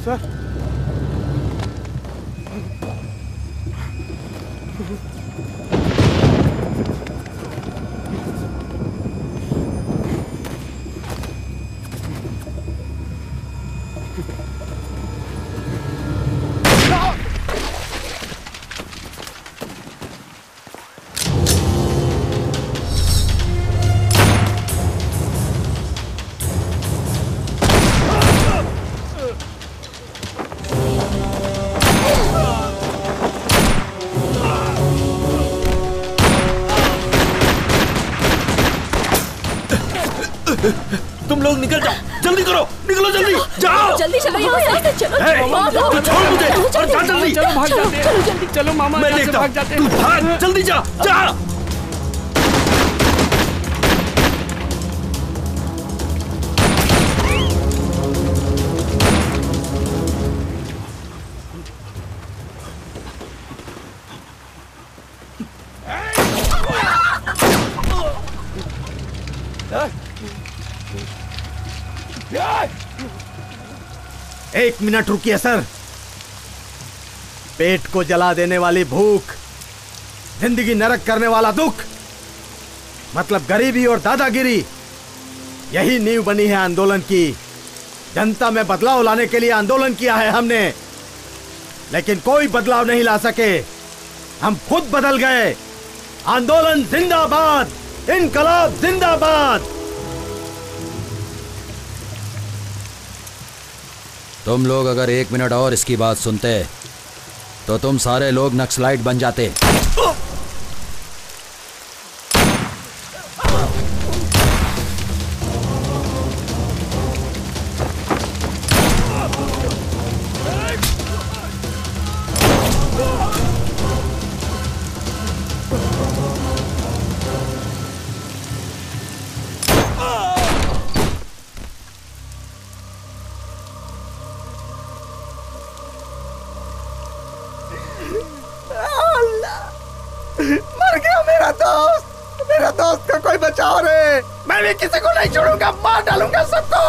Sir तुम लोग निकल जाओ, जल्दी करो, निकलो जल्दी, जाओ जल्दी चलो यहाँ से, चलो छोड़ मुझे और जा जल्दी, चलो भाग जाते हैं, चलो जल्दी चलो मामा, मैं देखता हूँ, तू भाग, जल्दी जा, जा। एक मिनट रुकिए सर। पेट को जला देने वाली भूख, जिंदगी नरक करने वाला दुख, मतलब गरीबी और दादागिरी, यही नींव बनी है आंदोलन की। जनता में बदलाव लाने के लिए आंदोलन किया है हमने, लेकिन कोई बदलाव नहीं ला सके। हम खुद बदल गए। आंदोलन जिंदाबाद, इनकलाब जिंदाबाद। तुम लोग अगर 1 मिनट और इसकी बात सुनते तो तुम सारे लोग नक्सलाइट बन जाते। मर गया मेरा दोस्त का कोई बचाओ रे। मैं भी किसी को नहीं छोड़ूंगा, मार डालूंगा सबको।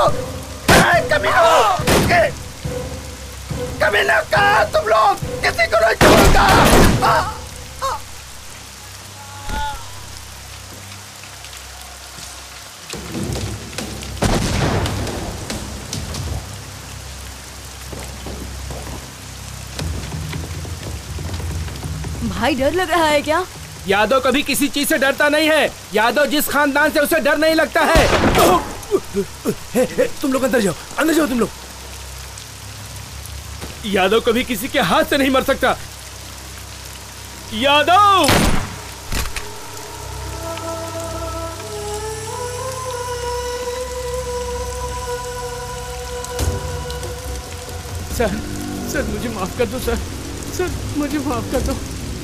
कमीना कहा तुम लोग, किसी को नहीं छोड़ूंगा। भाई डर लग रहा है क्या? यादव कभी किसी चीज से डरता नहीं है। यादव जिस खानदान से, उसे डर नहीं लगता है। तुम लोग अंदर जाओ, अंदर जाओ तुम लोग। यादव कभी किसी के हाथ से नहीं मर सकता। यादव सर मुझे माफ कर दो सर मुझे माफ कर दो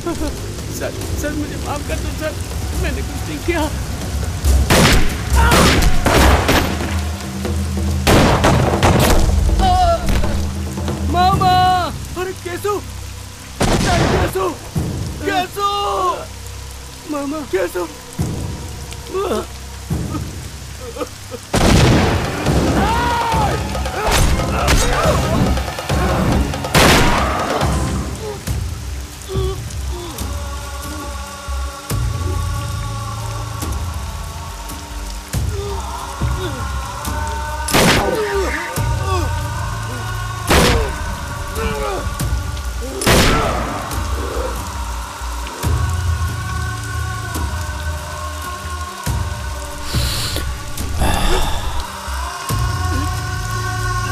सर मुझे माफ कर दो सर, मैंने कुछ नहीं किया। मामा, अरे कैसो मामा, कैसो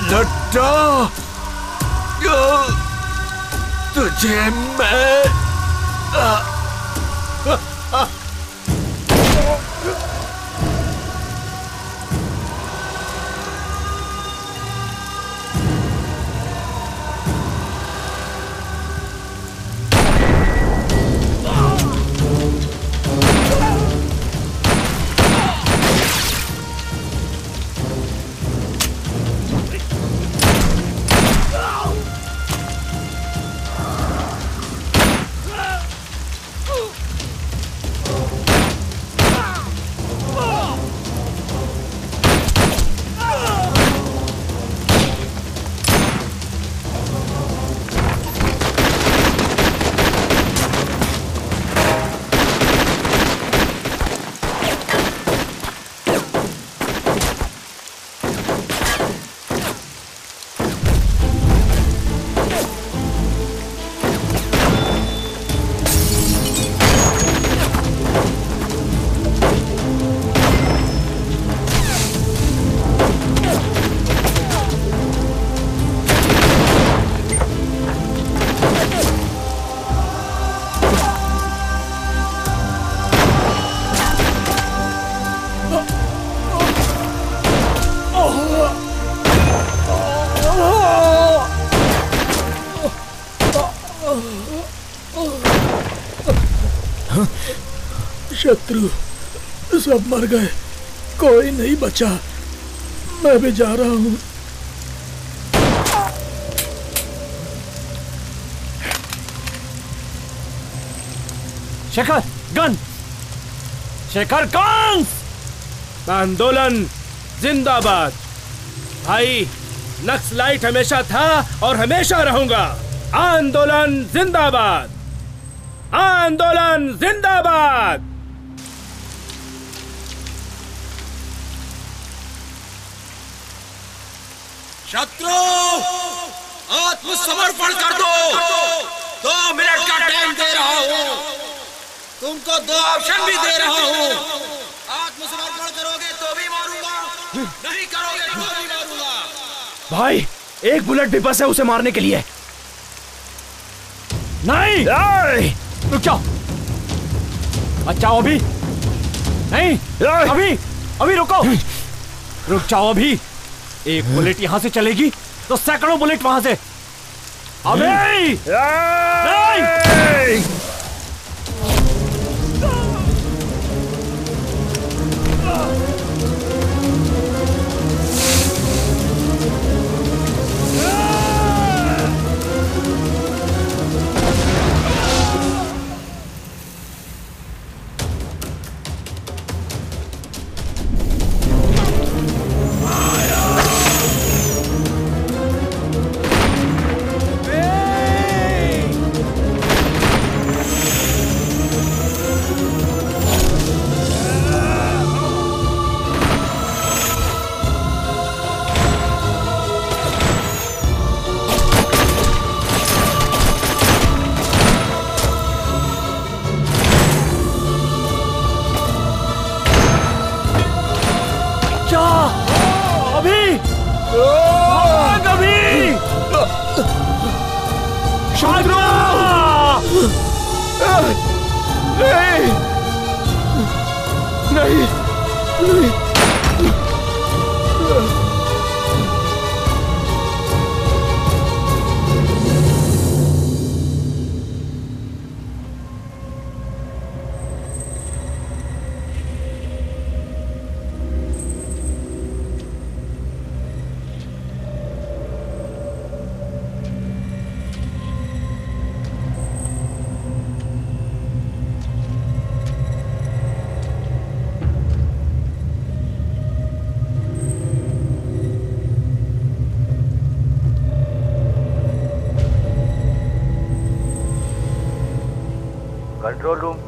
लड्डा, तुझे मैं शत्रु सब मर गए, कोई नहीं बचा। मैं भी जा रहा हूँ। Shekhar gun, Shekhar guns. आंदोलन जिंदाबाद। भाई नक्सलाइट हमेशा था और हमेशा रहूंगा। आंदोलन जिंदाबाद, आंदोलन जिंदाबाद। शत्रु आत्मसमर्पण कर दो। 2 मिनट का टाइम दे रहा हूँ, तुमको 2 ऑप्शन भी दे रहा हूँ। आत्मसमर्पण करोगे तो भी मारूंगा, नहीं करोगे तो भी मारूंगा। भाई एक बुलेट भी बस है उसे मारने के लिए। नहीं, रुक जाओ, बचाओ अभी नहीं, अभी रुको, रुक जाओ अभी। एक बुलेट यहां से चलेगी तो सैकड़ों बुलेट वहां से। अभी नहीं।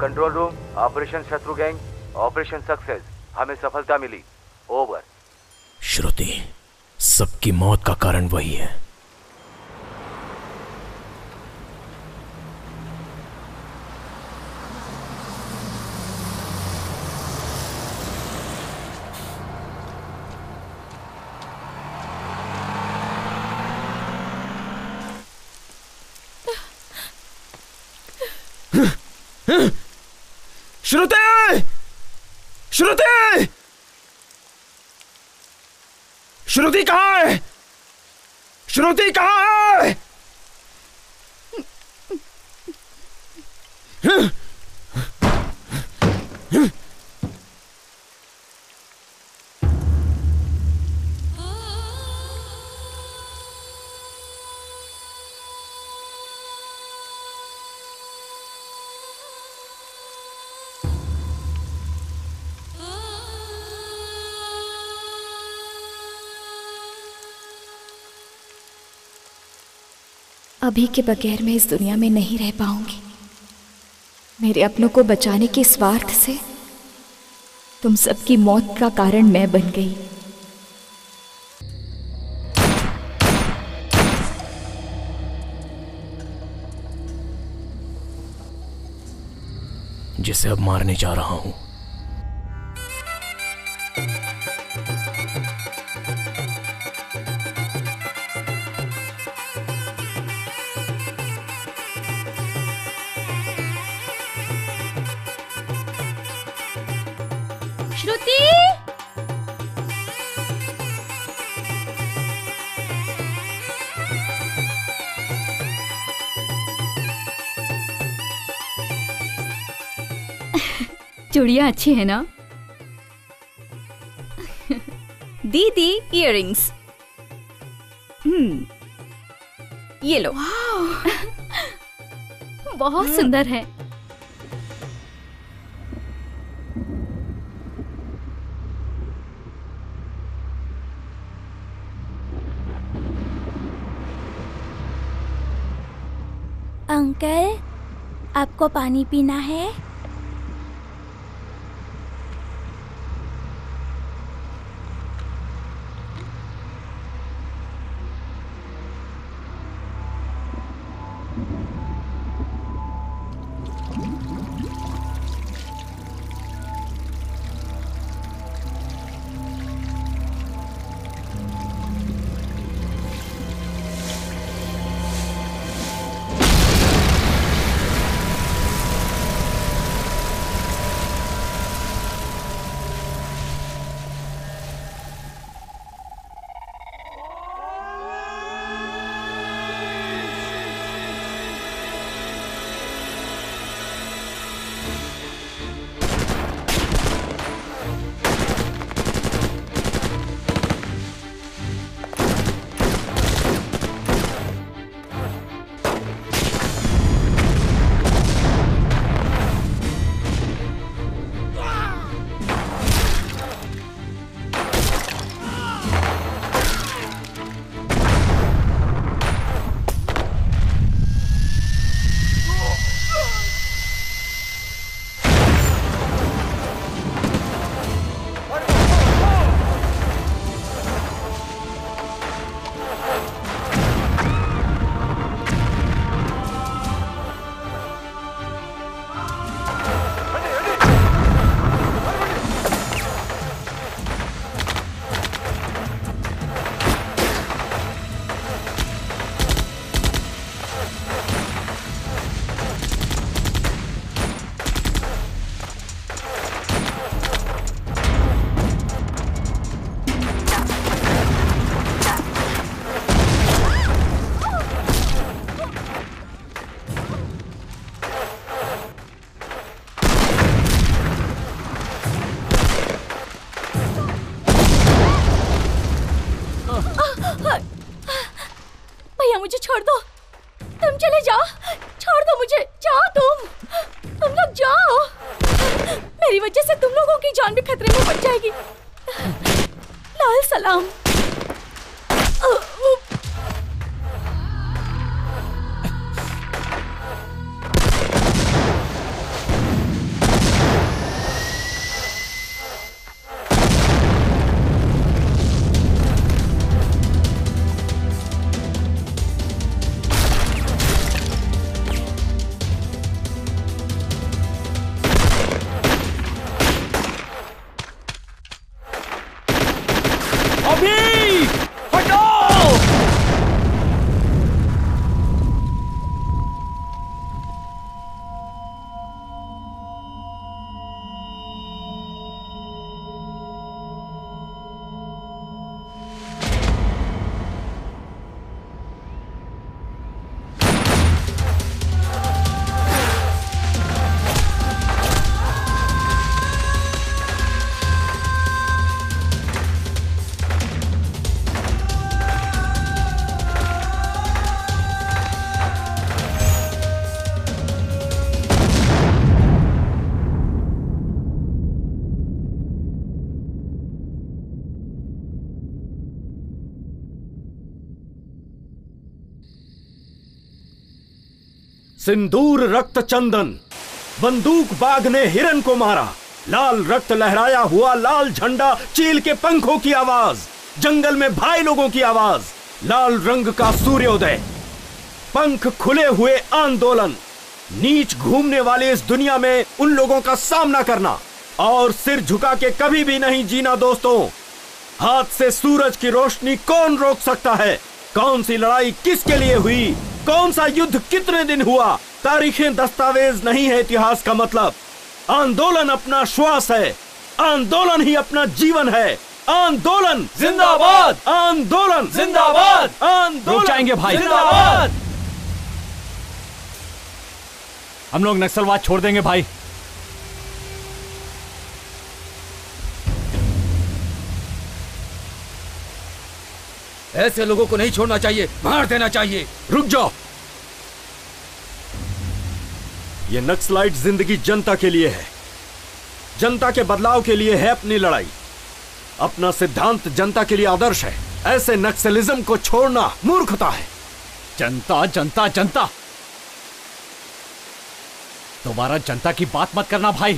कंट्रोल रूम, ऑपरेशन शत्रु गैंग, ऑपरेशन सक्सेस। हमें सफलता मिली। ओवर। श्रुति, सबकी मौत का कारण वही है। श्रुति! श्रुति! श्रुति कहाँ है? श्रुति कहाँ है? अभी के बगैर मैं इस दुनिया में नहीं रह पाऊंगी। मेरे अपनों को बचाने के स्वार्थ से तुम सबकी मौत का कारण मैं बन गई। जिसे अब मारने जा रहा हूं। श्रुति! चूड़ियाँ अच्छी है ना? दीदी इयररिंग्स। ये लो। बहुत सुंदर है। अंकल, आपको पानी पीना है? मुझे छोड़ दो, तुम चले जाओ, छोड़ दो मुझे, जाओ तुम लोग जाओ। मेरी वजह से तुम लोगों की जान भी खतरे में पड़ जाएगी। लाल सलाम। सिंदूर रक्त चंदन, बंदूक बाग ने हिरन को मारा, लाल रक्त लहराया हुआ लाल झंडा, चील के पंखों की आवाज, जंगल में भाई लोगों की आवाज, लाल रंग का सूर्योदय, पंख खुले हुए आंदोलन, नीच घूमने वाले इस दुनिया में उन लोगों का सामना करना और सिर झुका के कभी भी नहीं जीना। दोस्तों, हाथ से सूरज की रोशनी कौन रोक सकता है? कौन सी लड़ाई किसके लिए हुई? कौन सा युद्ध कितने दिन हुआ? तारीखें दस्तावेज नहीं है इतिहास का मतलब। आंदोलन अपना श्वास है, आंदोलन ही अपना जीवन है। आंदोलन जिंदाबाद, आंदोलन जिंदाबाद, आंदोलन। रुक जाएंगे भाई, जिंदाबाद। हम लोग नक्सलवाद छोड़ देंगे भाई। ऐसे लोगों को नहीं छोड़ना चाहिए, मार देना चाहिए। रुक जाओ। ये नक्सलाइट जिंदगी जनता के लिए है, जनता के बदलाव के लिए है अपनी लड़ाई। अपना सिद्धांत जनता के लिए आदर्श है। ऐसे नक्सलिज्म को छोड़ना मूर्खता है। जनता जनता जनता, दोबारा जनता की बात मत करना भाई।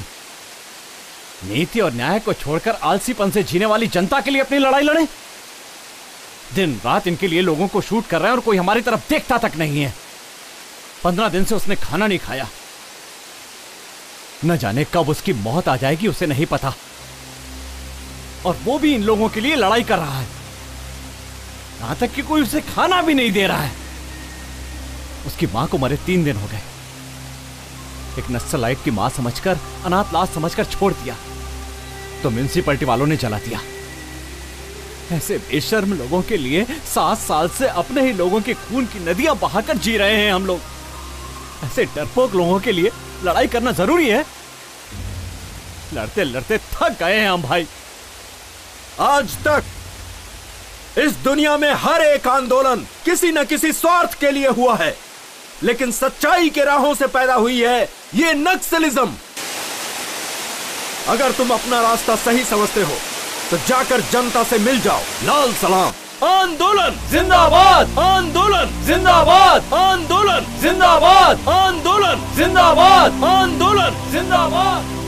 नीति और न्याय को छोड़कर आलसीपन से जीने वाली जनता के लिए अपनी लड़ाई लड़े। दिन रात इनके लिए लोगों को शूट कर रहे हैं और कोई हमारी तरफ देखता तक नहीं है। 15 दिन से उसने खाना नहीं खाया। न जाने कब उसकी मौत आ जाएगी उसे नहीं पता, और वो भी इन लोगों के लिए लड़ाई कर रहा है। यहां तक कि कोई उसे खाना भी नहीं दे रहा है। उसकी मां को मरे 3 दिन हो गए। एक नक्सलाइट की मां समझकर, अनाथ लाश समझकर छोड़ दिया तो म्युनिसिपैलिटी वालों ने जला दिया। ऐसे बेशर्म लोगों के लिए 7 साल से अपने ही लोगों के खून की नदियां बहाकर जी रहे हैं हम लोग। ऐसे डरपोक लोगों के लिए लड़ाई करना जरूरी है। लड़ते लड़ते थक गए हैं हम भाई। आज तक इस दुनिया में हर एक आंदोलन किसी न किसी स्वार्थ के लिए हुआ है, लेकिन सच्चाई के राहों से पैदा हुई है ये नक्सलिज्म। अगर तुम अपना रास्ता सही समझते हो तो जाकर जनता से मिल जाओ। लाल सलाम। आंदोलन जिंदाबाद, आंदोलन जिंदाबाद, आंदोलन जिंदाबाद, आंदोलन जिंदाबाद, आंदोलन जिंदाबाद।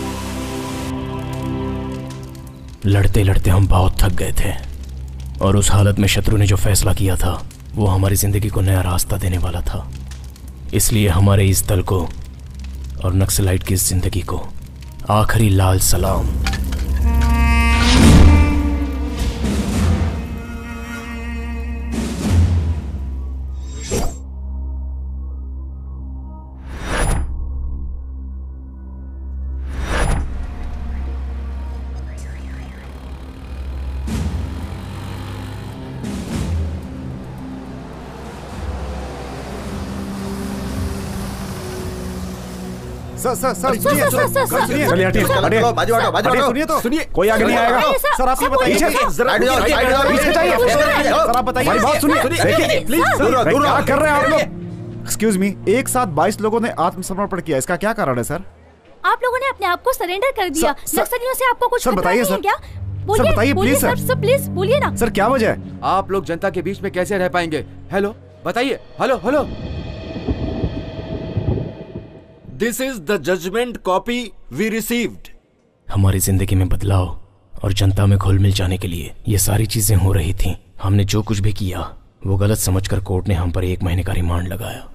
लड़ते लड़ते हम बहुत थक गए थे, और उस हालत में शत्रु ने जो फैसला किया था वो हमारी जिंदगी को नया रास्ता देने वाला था। इसलिए हमारे इस दल को और नक्सलाइट की इस जिंदगी को आखिरी लाल सलाम। सर सुनिए, चलिए हटिए, बाजू हटो, बाजू हटो। सुनिए तो, सुनिए, कोई आगे नहीं आएगा। सर आप ये बताइए, सर आप बताइए, बात सुनिए, देखिए प्लीज, क्या कर रहे हैं आप लोग? एक्सक्यूज मी, एक साथ 22 लोगों ने आत्मसमर्पण किया, इसका क्या कारण है सर? आप लोगों ने अपने आप को सरेंडर कर दिया। नक्सलियों से आपको कुछ खतरा नहीं है क्या? बोलिए, बताइए प्लीज सर, प्लीज बोलिए ना सर क्या वजह है? आप लोग जनता के बीच में कैसे रह पाएंगे? हेलो बताइए, hello hello. This is the judgment copy we received. हमारी जिंदगी में बदलाव और जनता में घुल मिल जाने के लिए ये सारी चीजें हो रही थीं। हमने जो कुछ भी किया वो गलत समझकर कोर्ट ने हम पर 1 महीने का रिमांड लगाया।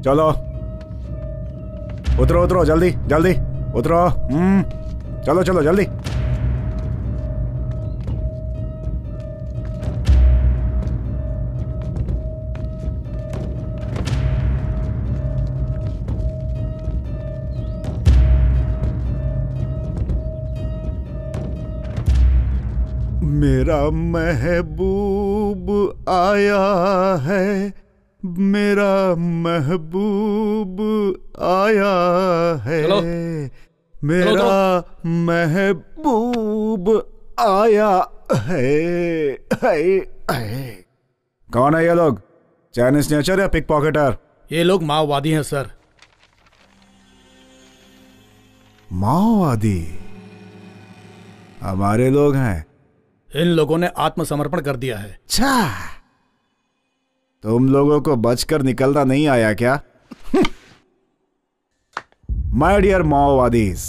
चलो उतरो उतरो, जल्दी जल्दी उतरो। चलो चलो जल्दी। मेरा महबूब आया है, मेरा महबूब आया है, मेरा महबूब आया है। कौन है ये लोग? चाइनीज नेचर या पिक पॉकेटर? ये लोग माओवादी हैं सर। माओवादी? हमारे लोग हैं। इन लोगों ने आत्मसमर्पण कर दिया है। अच्छा, तुम लोगों को बचकर निकलना नहीं आया क्या? माय डियर माओवादीज,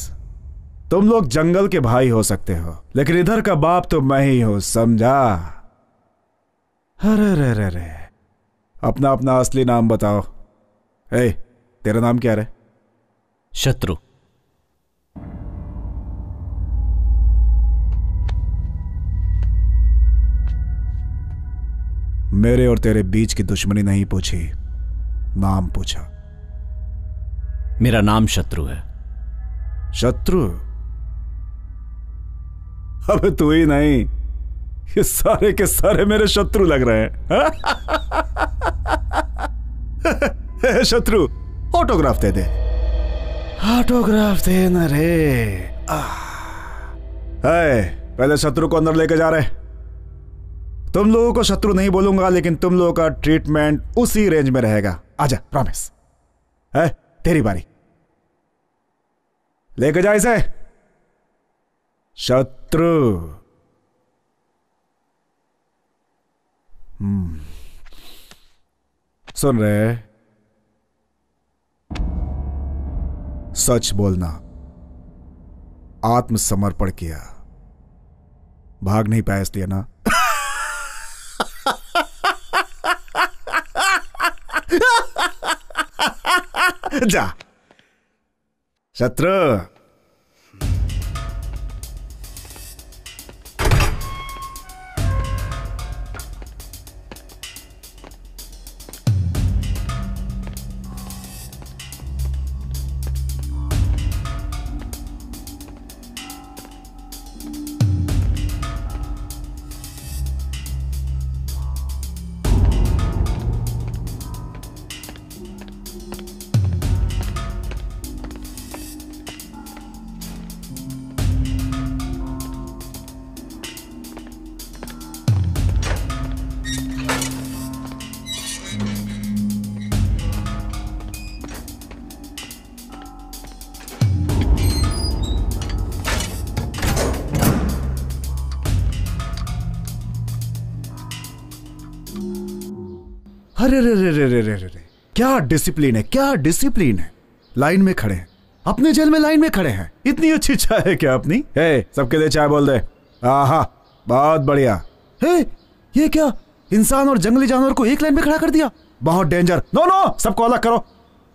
तुम लोग जंगल के भाई हो सकते हो, लेकिन इधर का बाप तो मैं ही हूं, समझा? अरे रे रे रे, अपना अपना असली नाम बताओ। ए, तेरा नाम क्या है? शत्रु। मेरे और तेरे बीच की दुश्मनी नहीं पूछी, नाम पूछा। मेरा नाम शत्रु है। शत्रु? अबे तू ही नहीं, ये सारे के सारे मेरे शत्रु लग रहे हैं। शत्रु, ऑटोग्राफ दे दे। ऑटोग्राफ दे ना रे। पहले शत्रु को अंदर लेके जा रहे। तुम लोगों को शत्रु नहीं बोलूंगा, लेकिन तुम लोगों का ट्रीटमेंट उसी रेंज में रहेगा। आजा, प्रॉमिस है। तेरी बारी, लेके जा इसे। शत्रु। सुन रहे? सच बोलना। आत्मसमर्पण किया, भाग नहीं पाया इसलिए ना। जा शत्रु। अरे रे रे रे रे रे रे, क्या डिसिप्लिन है, क्या डिसिप्लिन है। लाइन में खड़े हैं, अपने जेल में लाइन में खड़े हैं। इतनी अच्छी चाय है क्या अपनी? सबके लिए चाय बोल दे। आहा, बहुत बढ़िया। ये क्या, इंसान और जंगली जानवर को एक लाइन में खड़ा कर दिया? बहुत डेंजर। नो नो, सबको अलग करो।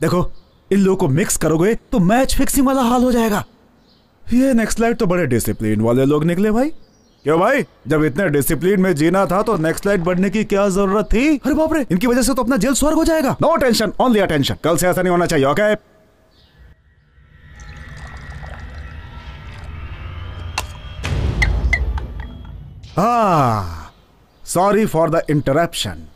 देखो, इन लोगों को मिक्स करोगे तो मैच फिक्सिंग वाला हाल हो जाएगा। ये नेक्स्ट लाइट तो बड़े डिसिप्लिन वाले लोग निकले भाई। क्यों भाई, जब इतने डिसिप्लिन में जीना था तो नेक्स्ट लाइट बढ़ने की क्या जरूरत थी? अरे बाप रे, इनकी वजह से तो अपना जेल स्वर्ग हो जाएगा। No tension, only attention. कल से ऐसा नहीं होना चाहिए, okay? Sorry for the interruption.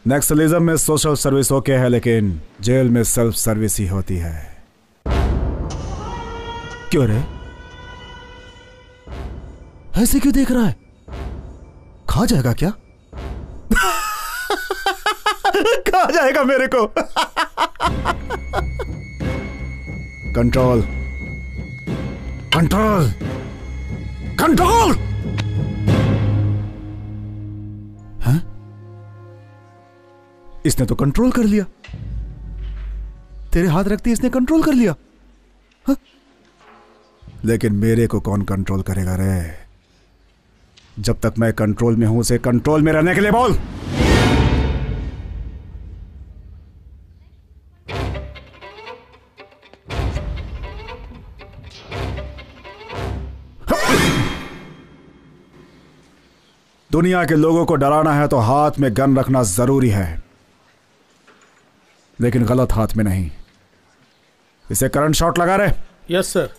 Naxalism में सोशल सर्विस ओके है, लेकिन जेल में सेल्फ सर्विस ही होती है। क्यों रे, ऐसे क्यों देख रहा है? खा जाएगा क्या? खा जाएगा मेरे को। Control, control, control. इसने तो कंट्रोल कर लिया। तेरे हाथ रखती इसने कंट्रोल कर लिया। हा? लेकिन मेरे को कौन कंट्रोल करेगा रे? जब तक मैं कंट्रोल में हूं, उसे कंट्रोल में रहने के लिए बोल। दुनिया के लोगों को डराना है तो हाथ में गन रखना जरूरी है, लेकिन गलत हाथ में नहीं। इसे करंट शॉट लगा रहे। Yes sir.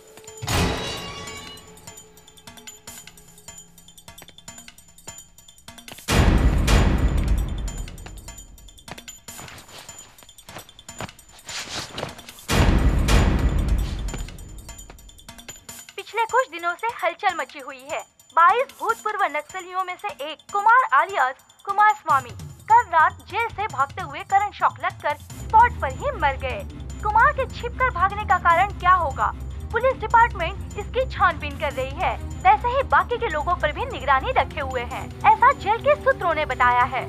पिछले कुछ दिनों से हलचल मची हुई है। 22 भूतपूर्व नक्सलियों में से एक कुमार आलियास कुमार स्वामी कल रात जेल से भागते हुए करंट शॉक लगकर स्पॉट पर ही मर गए। कुमार के छिपकर भागने का कारण क्या होगा? पुलिस डिपार्टमेंट इसकी छानबीन कर रही है। वैसे ही बाकी के लोगों पर भी निगरानी रखे हुए हैं, ऐसा जेल के सूत्रों ने बताया है।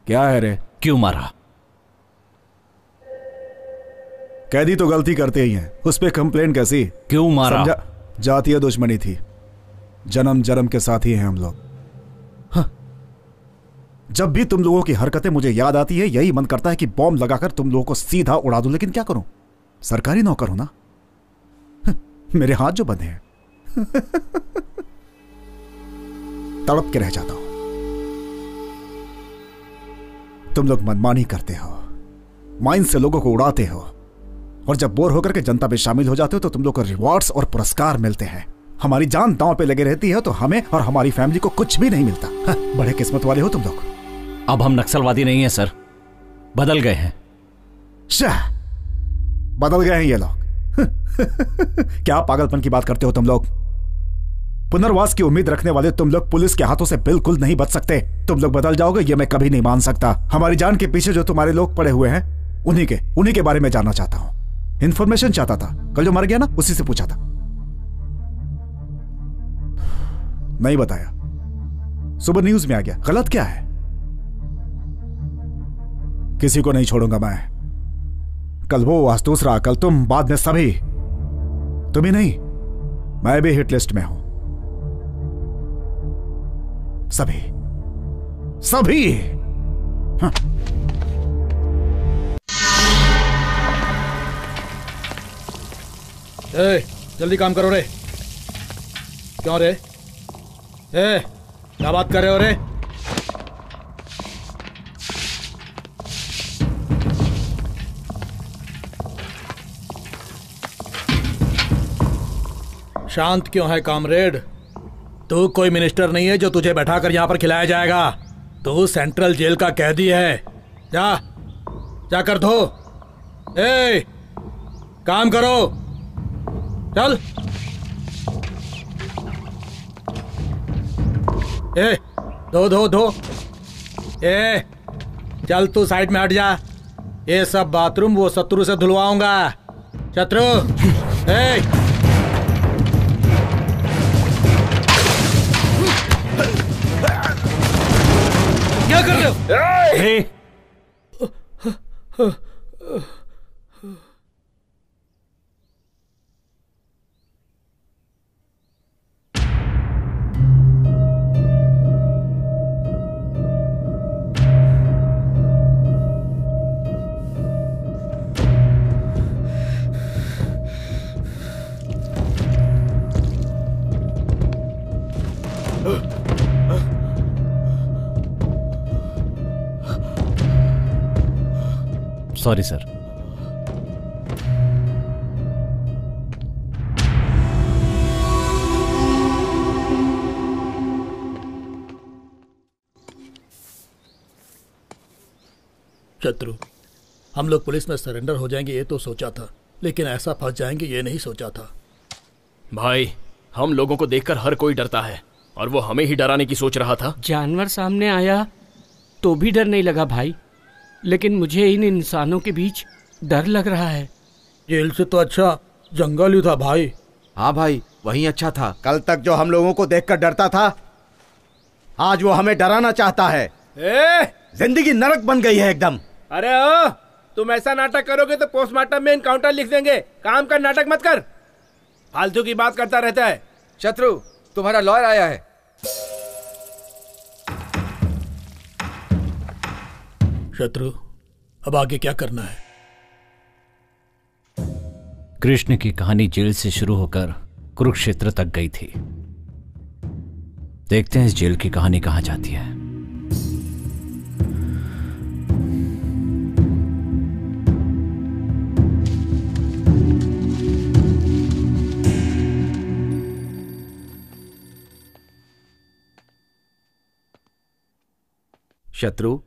क्या है रे? क्यों मारा? कैदी तो गलती करते ही हैं, उस पे कंप्लेन कैसी? क्यों मारा? जातीय दुश्मनी थी, जन्म जन्म के साथ ही हैं हम लोग। हाँ। जब भी तुम लोगों की हरकतें मुझे याद आती है, यही मन करता है कि बॉम्ब लगाकर तुम लोगों को सीधा उड़ा दूं, लेकिन क्या करूं, सरकारी नौकर हूं ना। मेरे हाथ जो बंधे हैं तड़प के रह जाता हूं। तुम लोग मनमानी करते हो, माइंड से लोगों को उड़ाते हो, और जब बोर होकर के जनता में शामिल हो जाते हो तो तुम लोग को रिवॉर्ड्स और पुरस्कार मिलते हैं। हमारी जान दांव पे लगे रहती है तो हमें और हमारी फैमिली को कुछ भी नहीं मिलता। हाँ, बड़े किस्मत वाले हो तुम लोग। अब हम नक्सलवादी नहीं हैं सर, बदल गए हैं। शाह, बदल गए हैं ये लोग। क्या पागलपन की बात करते हो तुम लोग। पुनर्वास की उम्मीद रखने वाले तुम लोग पुलिस के हाथों से बिल्कुल नहीं बच सकते। तुम लोग बदल जाओगे ये मैं कभी नहीं मान सकता। हमारी जान के पीछे जो तुम्हारे लोग पड़े हुए हैं उन्हीं के बारे में जानना चाहता हूं। इंफॉर्मेशन चाहता था, कल जो मर गया ना उसी से पूछा था, नहीं बताया, सुबह न्यूज में आ गया। गलत क्या है? किसी को नहीं छोड़ूंगा मैं। कल वो, आज दूसरा, कल तुम, बाद में सभी। तुम ही नहीं, मैं भी हिट लिस्ट में हूं। सभी सभी। हाँ। जल्दी काम करो रे। क्यों रे? क्या बात कर रहे हो रे? शांत क्यों है कामरेड? तू कोई मिनिस्टर नहीं है जो तुझे बैठाकर यहां पर खिलाया जाएगा। तू सेंट्रल जेल का कैदी है। जाकर धो। काम करो, चल। धो। चल तू साइड में हट जा। ये सब बाथरूम वो शत्रु से धुलवाऊंगा। शत्रु, क्या कर रहे हो? Sorry sir. शत्रु, हम लोग पुलिस में सरेंडर हो जाएंगे ये तो सोचा था, लेकिन ऐसा फंस जाएंगे ये नहीं सोचा था। भाई, हम लोगों को देखकर हर कोई डरता है और वो हमें ही डराने की सोच रहा था। जानवर सामने आया तो भी डर नहीं लगा भाई, लेकिन मुझे इन इंसानों के बीच डर लग रहा है। जेल से तो अच्छा जंगल ही था भाई। हाँ भाई, वही अच्छा था। कल तक जो हम लोगों को देखकर डरता था, आज वो हमें डराना चाहता है। जिंदगी नरक बन गई है एकदम। अरे ओ, तुम ऐसा नाटक करोगे तो पोस्टमार्टम में इनकाउंटर लिख देंगे। काम का नाटक मत कर, फालतू की बात करता रहता है। शत्रु, तुम्हारा लॉयर आया है। शत्रु, अब आगे क्या करना है? कृष्ण की कहानी जेल से शुरू होकर कुरुक्षेत्र तक गई थी। देखते हैं इस जेल की कहानी कहां जाती है। शत्रु,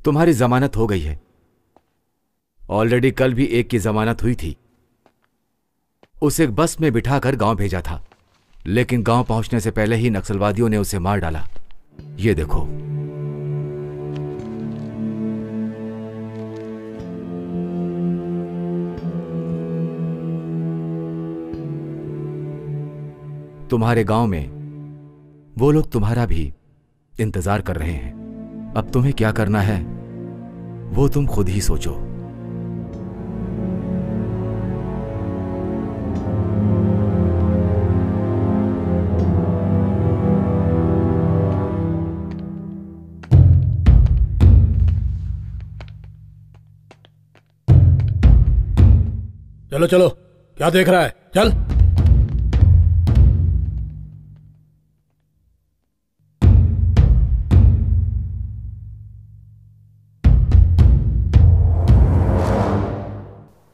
तुम्हारी जमानत हो गई है। ऑलरेडी कल भी एक की जमानत हुई थी। उसे बस में बिठाकर गांव भेजा था, लेकिन गांव पहुंचने से पहले ही नक्सलवादियों ने उसे मार डाला। ये देखो। तुम्हारे गांव में वो लोग तुम्हारा भी इंतजार कर रहे हैं। अब तुम्हें क्या करना है वो तुम खुद ही सोचो। चलो चलो, क्या देख रहा है, चल।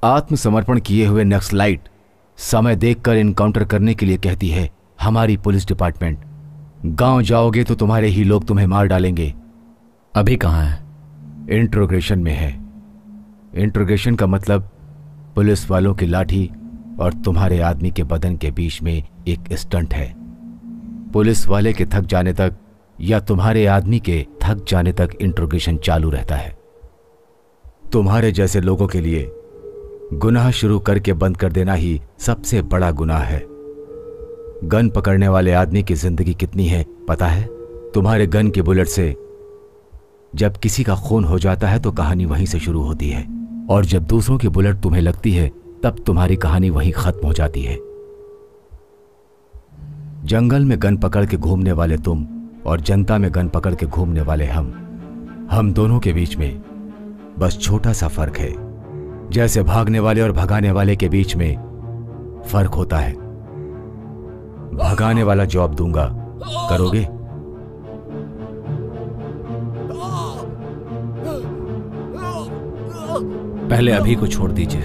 आत्मसमर्पण किए हुए नक्सलाइट समय देखकर इनकाउंटर करने के लिए कहती है हमारी पुलिस डिपार्टमेंट। गांव जाओगे तो तुम्हारे ही लोग तुम्हें मार डालेंगे। अभी कहाँ है? इंट्रोगेशन में है। इंट्रोगेशन का मतलब पुलिस वालों की लाठी और तुम्हारे आदमी के बदन के बीच में एक स्टंट है। पुलिस वाले के थक जाने तक या तुम्हारे आदमी के थक जाने तक इंट्रोगेशन चालू रहता है। तुम्हारे जैसे लोगों के लिए गुनाह शुरू करके बंद कर देना ही सबसे बड़ा गुनाह है। गन पकड़ने वाले आदमी की जिंदगी कितनी है पता है? तुम्हारे गन के बुलेट से जब किसी का खून हो जाता है तो कहानी वहीं से शुरू होती है, और जब दूसरों की बुलेट तुम्हें लगती है तब तुम्हारी कहानी वहीं खत्म हो जाती है। जंगल में गन पकड़ के घूमने वाले तुम और जनता में गन पकड़ के घूमने वाले हम दोनों के बीच में बस छोटा सा फर्क है, जैसे भागने वाले और भगाने वाले के बीच में फर्क होता है। भगाने वाला जॉब दूंगा, करोगे? पहले अभी को छोड़ दीजिए।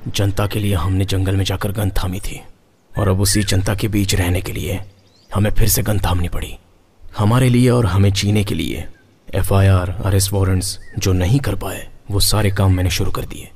जनता के लिए हमने जंगल में जाकर गन थामी थी, और अब उसी जनता के बीच रहने के लिए हमें फिर से गन थामनी पड़ी। हमारे लिए और हमें जीने के लिए FIR, अरेस्ट वारंट्स जो नहीं कर पाए वो सारे काम मैंने शुरू कर दिए।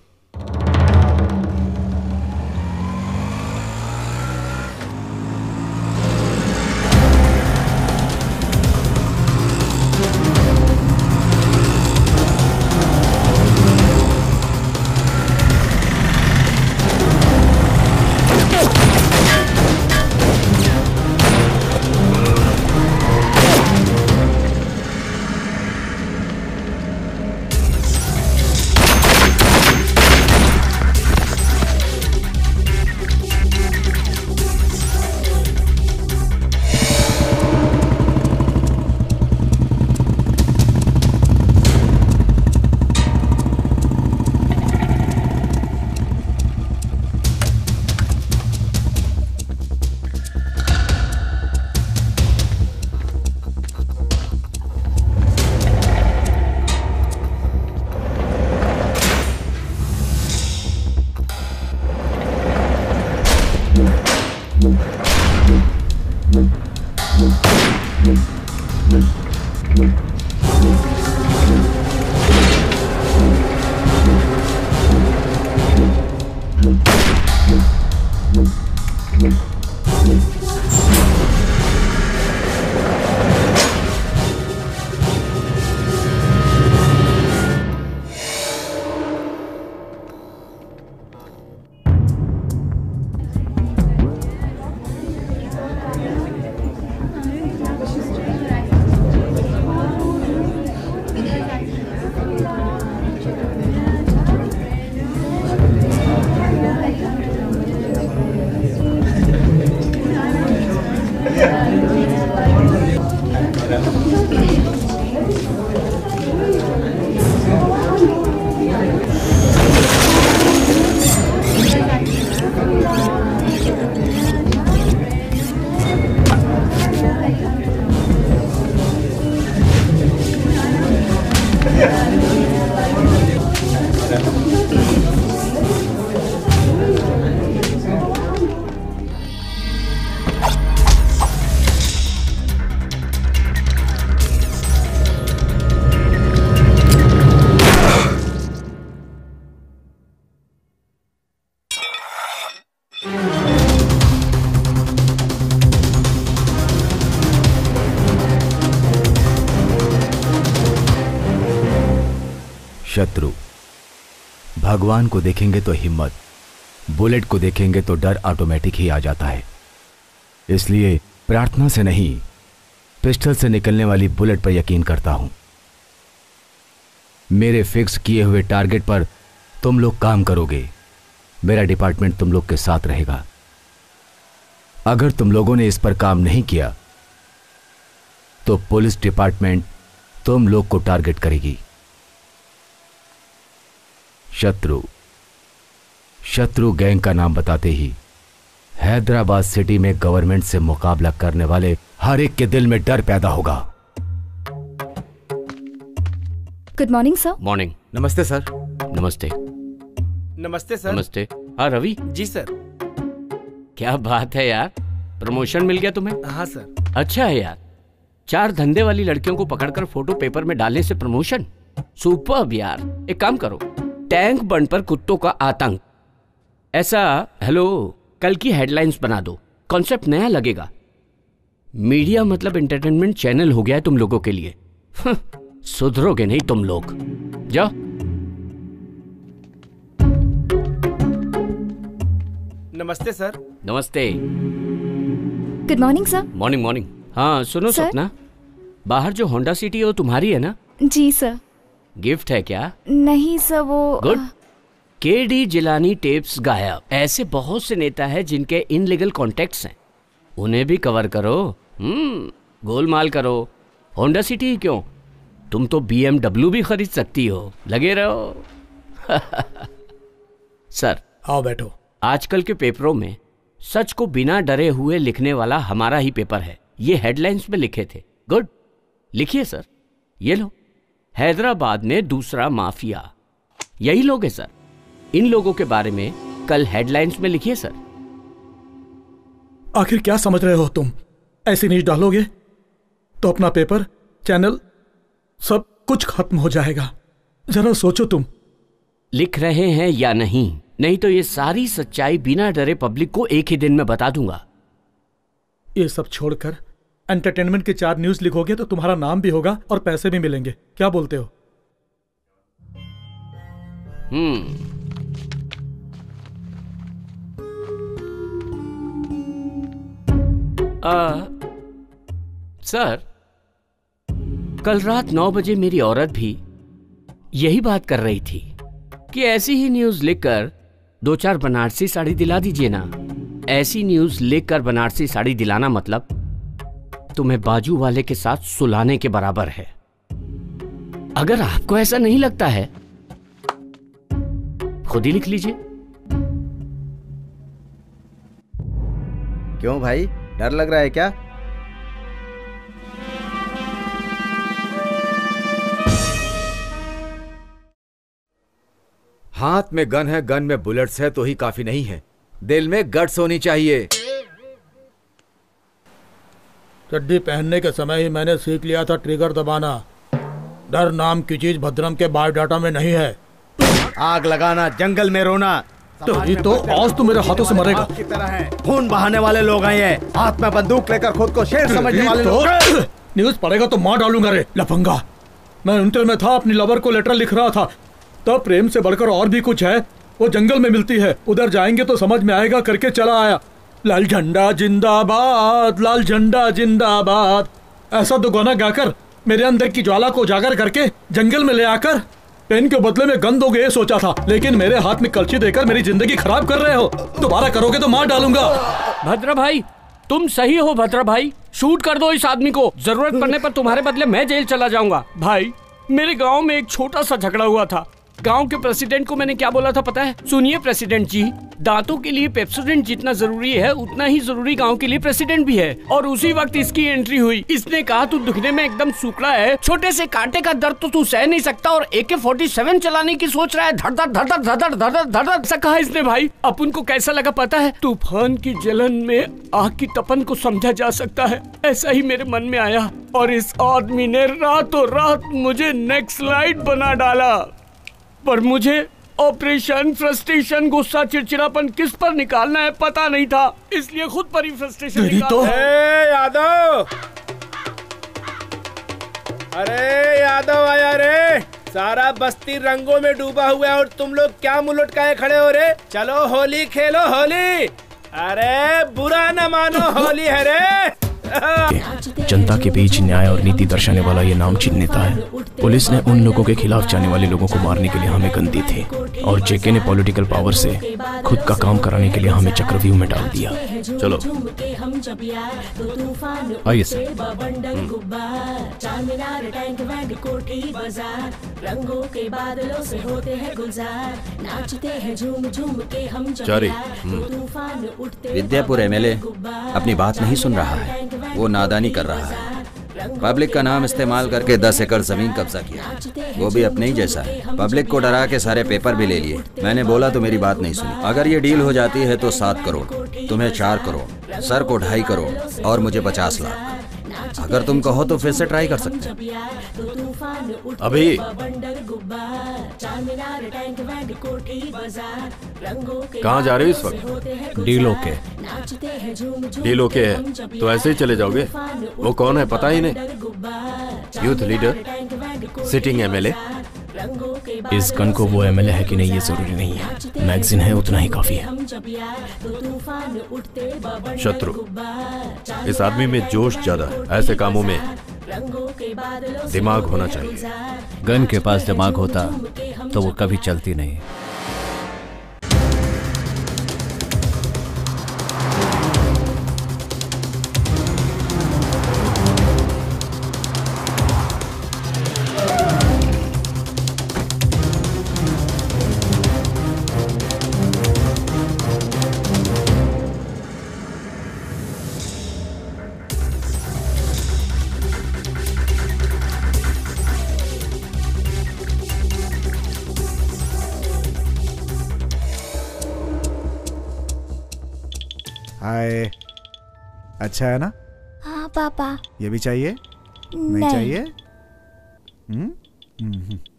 शत्रु भगवान को देखेंगे तो हिम्मत, बुलेट को देखेंगे तो डर ऑटोमेटिक ही आ जाता है। इसलिए प्रार्थना से नहीं, पिस्टल से निकलने वाली बुलेट पर यकीन करता हूं। मेरे फिक्स किए हुए टारगेट पर तुम लोग काम करोगे, मेरा डिपार्टमेंट तुम लोग के साथ रहेगा। अगर तुम लोगों ने इस पर काम नहीं किया तो पुलिस डिपार्टमेंट तुम लोग को टारगेट करेगी। शत्रु गैंग का नाम बताते ही हैदराबाद सिटी में गवर्नमेंट से मुकाबला करने वाले हर एक के दिल में डर पैदा होगा। Good morning sir. मॉर्निंग। नमस्ते सर। नमस्ते। नमस्ते सर। नमस्ते। हाँ रवि। जी सर। क्या बात है यार, प्रमोशन मिल गया तुम्हें? हाँ सर। अच्छा है यार, 4 धंधे वाली लड़कियों को पकड़कर फोटो पेपर में डालने से प्रमोशन, सुपर्ब यार। एक काम करो, टैंक बंड पर कुत्तों का आतंक, ऐसा हेलो कल की हेडलाइंस बना दो। कॉन्सेप्ट नया लगेगा। मीडिया मतलब एंटरटेनमेंट चैनल हो गया है तुम लोगों के लिए। सुधरोगे नहीं तुम लोग। जाओ। नमस्ते सर। नमस्ते। Good morning sir. Morning morning. हाँ सुनो सपना, बाहर जो होंडा सिटी है वो तुम्हारी है ना? जी सर। गिफ्ट है क्या? नहीं सर, वो गुड। केडी जिलानी टेप्स गायब। ऐसे बहुत से नेता हैं जिनके इनलीगल कॉन्टेक्ट्स हैं, उन्हें भी कवर करो। गोलमाल करो। होंडा सिटी ही क्यों, तुम तो BMW भी खरीद सकती हो। लगे रहो। सर आओ बैठो। आजकल के पेपरों में सच को बिना डरे हुए लिखने वाला हमारा ही पेपर है। ये हेडलाइंस में लिखे थे। गुड, लिखिए सर। ये लो, हैदराबाद में दूसरा माफिया। यही लोग हैं सर। इन लोगों के बारे में कल हेडलाइंस में लिखिए सर। आखिर क्या समझ रहे हो तुम? ऐसी न्यूज डालोगे तो अपना पेपर, चैनल, सब कुछ खत्म हो जाएगा। जरा सोचो तुम। लिख रहे हैं या नहीं? नहीं तो ये सारी सच्चाई बिना डरे पब्लिक को एक ही दिन में बता दूंगा। ये सब छोड़कर एंटरटेनमेंट के 4 न्यूज लिखोगे तो तुम्हारा नाम भी होगा और पैसे भी मिलेंगे। क्या बोलते हो? सर कल रात 9 बजे मेरी औरत भी यही बात कर रही थी कि ऐसी ही न्यूज लिखकर 2-4 बनारसी साड़ी दिला दीजिए ना। ऐसी न्यूज लिखकर बनारसी साड़ी दिलाना मतलब तुम्हें बाजू वाले के साथ सुलाने के बराबर है। अगर आपको ऐसा नहीं लगता है खुद ही लिख लीजिए। क्यों भाई, डर लग रहा है क्या? हाथ में गन है, गन में बुलेट्स है तो ही काफी नहीं है, दिल में गट्स होनी चाहिए। चड्डी पहनने के समय ही मैंने सीख लिया था ट्रिगर दबाना। डर नाम की चीज भद्रम के बायोडाटा में नहीं है। आग लगाना, जंगल में रोना, तो आज तो मेरे हाथों से मरेगा। की तरह है। खून बहाने वाले लोग हैं ये, हाथ में बंदूक लेकर खुद को शेर समझने वाले लोग। न्यूज पढ़ेगा तो मार डालूंगा रे लफंगा। मैं इंटर में था, अपनी लवर को लेटर लिख रहा था, तब प्रेम से बढ़कर और भी कुछ है, वो जंगल में मिलती है, उधर जाएंगे तो समझ में आएगा करके चला आया। लाल झंडा जिंदाबाद, लाल झंडा जिंदाबाद, ऐसा तो गाना गाकर मेरे अंदर की ज्वाला को उजागर करके जंगल में ले आकर पेन के बदले में गन दोगे ये सोचा था, लेकिन मेरे हाथ में कलची देकर मेरी जिंदगी खराब कर रहे हो। दोबारा करोगे तो मार डालूंगा। भद्रा भाई तुम सही हो। भद्रा भाई शूट कर दो इस आदमी को, जरूरत पड़ने पर तुम्हारे बदले मैं जेल चला जाऊंगा। भाई मेरे गांव में एक छोटा सा झगड़ा हुआ था। गांव के प्रेसिडेंट को मैंने क्या बोला था पता है? सुनिए प्रेसिडेंट जी, दांतों के लिए पेप्सोडेंट जितना जरूरी है उतना ही जरूरी गांव के लिए प्रेसिडेंट भी है। और उसी वक्त इसकी एंट्री हुई। इसने कहा तू दुखने में एकदम सूखड़ा है, छोटे से कांटे का दर्द तो तू सह नहीं सकता और AK-47 चलाने की सोच रहा है। धड़ धड़ धड़ धड़ धड़ धड़ धड़ धड़ ऐसा कहा इसने। भाई अपन को कैसा लगा पता है? तूफान की जलन में आग की तपन को समझा जा सकता है, ऐसा ही मेरे मन में आया। और इस आदमी ने रातों रात मुझे नेक्स्ट लाइट बना डाला। पर मुझे ऑपरेशन, फ्रस्ट्रेशन, गुस्सा, चिड़चिड़ापन किस पर निकालना है पता नहीं था, इसलिए खुद पर ही फ्रस्ट्रेशन निकाला। यादव, अरे यादव आया रे। सारा बस्ती रंगों में डूबा हुआ है और तुम लोग क्या मुंह लटकाए खड़े हो रे? चलो होली खेलो होली। अरे बुरा न मानो, होली है रे। जनता के बीच न्याय और नीति दर्शाने वाला ये नामचीन नेता है। पुलिस ने उन लोगों के खिलाफ जाने वाले लोगों को मारने के लिए हमें गन दी थी और जेके ने पॉलिटिकल पावर से खुद का काम कराने के लिए हमें चक्रव्यूह में डाल दिया। चलो आइए सर। चारी विद्यापुर एमएलए अपनी बात नहीं सुन रहा है, वो नादानी कर रहा है। पब्लिक का नाम इस्तेमाल करके 10 एकड़ जमीन कब्जा किया, वो भी अपने ही जैसा है। पब्लिक को डरा के सारे पेपर भी ले लिए। मैंने बोला तो मेरी बात नहीं सुनी। अगर ये डील हो जाती है तो 7 करोड़, तुम्हें 4 करोड़, सर को 2.5 करोड़ और मुझे 50 लाख। अगर तुम कहो तो फिर से ट्राई कर सकते हैं। अभी कहाँ जा रहे हो इस वक्त? Deal okay. डील ओके है तो ऐसे ही चले जाओगे? वो कौन है पता ही नहीं। Youth leader, sitting MLA. इस गन को वो एमएलए है कि नहीं ये जरूरी नहीं है, मैगजीन है उतना ही काफी है। शत्रु, इस आदमी में जोश ज्यादा है। ऐसे कामों में दिमाग होना चाहिए। गन के पास दिमाग होता तो वो कभी चलती नहीं। हाय, अच्छा है ना? हाँ पापा। ये भी चाहिए? नहीं चाहिए?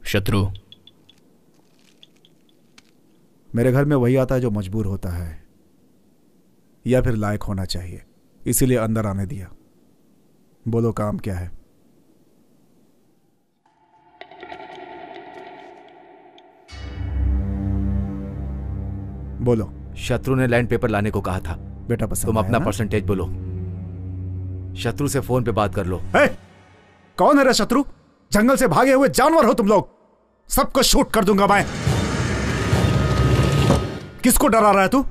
शत्रु, मेरे घर में वही आता है जो मजबूर होता है या फिर लायक होना चाहिए, इसीलिए अंदर आने दिया। बोलो काम क्या है? बोलो। शत्रु ने लैंड पेपर लाने को कहा था। बेटा पसंद तुम अपना आया ना? परसेंटेज बोलो। शत्रु से फोन पे बात कर लो। कौन है रे शत्रु? जंगल से भागे हुए जानवर हो तुम लोग। सबको शूट कर दूंगा मैं। किसको डरा रहा है तू?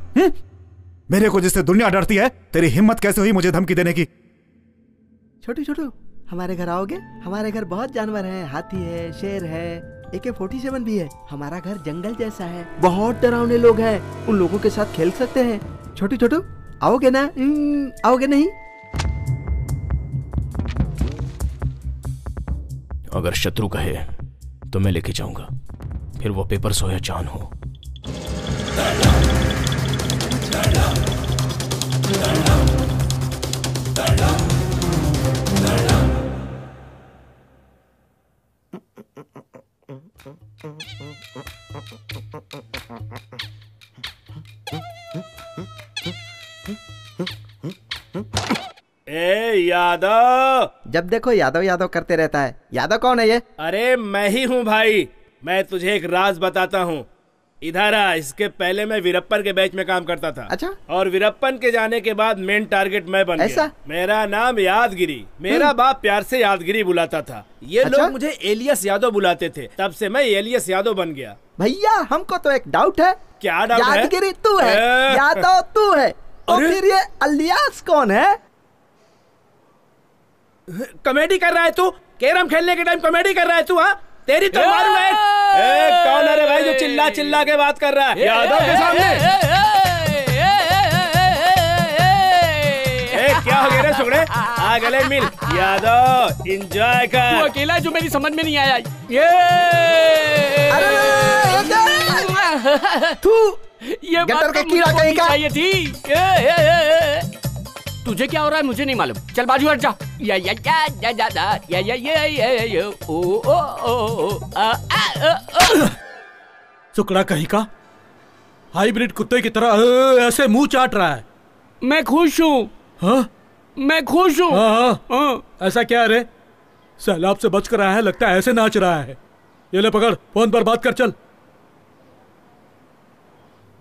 मेरे को जिससे दुनिया डरती है, तेरी हिम्मत कैसे हुई मुझे धमकी देने की? छोटू छोटू, हमारे घर आओगे? हमारे घर बहुत जानवर हैं, हाथी है, शेर है, AK-47 भी है। हमारा घर जंगल जैसा है, बहुत डरावने लोग हैं, उन लोगों के साथ खेल सकते हैं। छोटू छोटू आओगे ना? आओगे नहीं? अगर शत्रु कहे तो मैं लेके जाऊंगा, फिर वो पेपर्स हो या जान हो। ए यादव, जब देखो यादव यादव करते रहता है। यादव कौन है ये? अरे मैं ही हूँ भाई। मैं तुझे एक राज बताता हूँ। इधर आ। इसके पहले मैं वीरप्पन के बैच में काम करता था। अच्छा। और वीरप्पन के जाने के बाद मेन टारगेट मैं बन ऐसा? गया। मेरा नाम यादगिरी। मेरा बाप प्यार से यादगिरी बुलाता था। ये अच्छा? लोग मुझे एलियस यादव बुलाते थे, तब से मैं एलियस यादव बन गया। भैया हमको तो एक डाउट है। क्या डाउट है? यादगिरी तू है, यादव तू है, तो फिर ये अलियास कौन है? कॉमेडी कर रहा है तू? कैरम खेलने के टाइम कॉमेडी कर रहा है तू? हाँ, तेरी तो मारूंगा। कौन है रे भाई जो चिल्ला चिल्ला के बात कर रहा है यादव के सामने? क्या हो गया रे सुगड़े? आ गले मिल। यादव एंजॉय कर। तू अकेला जो मेरी समझ में नहीं आया। तू ये बात तो कीड़ा कहीं का चाहिए थी। तुझे क्या हो रहा है मुझे नहीं मालूम। चल बाजू हट जा। सुकड़ा कहीं का हाइब्रिड कुत्ते की तरह ऐसे मुंह चाट रहा है। मैं खुश हूँ। हाँ? मैं खुश हूँ। हाँ। ऐसा क्या रे? सैलाब से बच कर आया है, लगता है ऐसे नाच रहा है। ये ले पकड़, फोन पर बात कर। चल।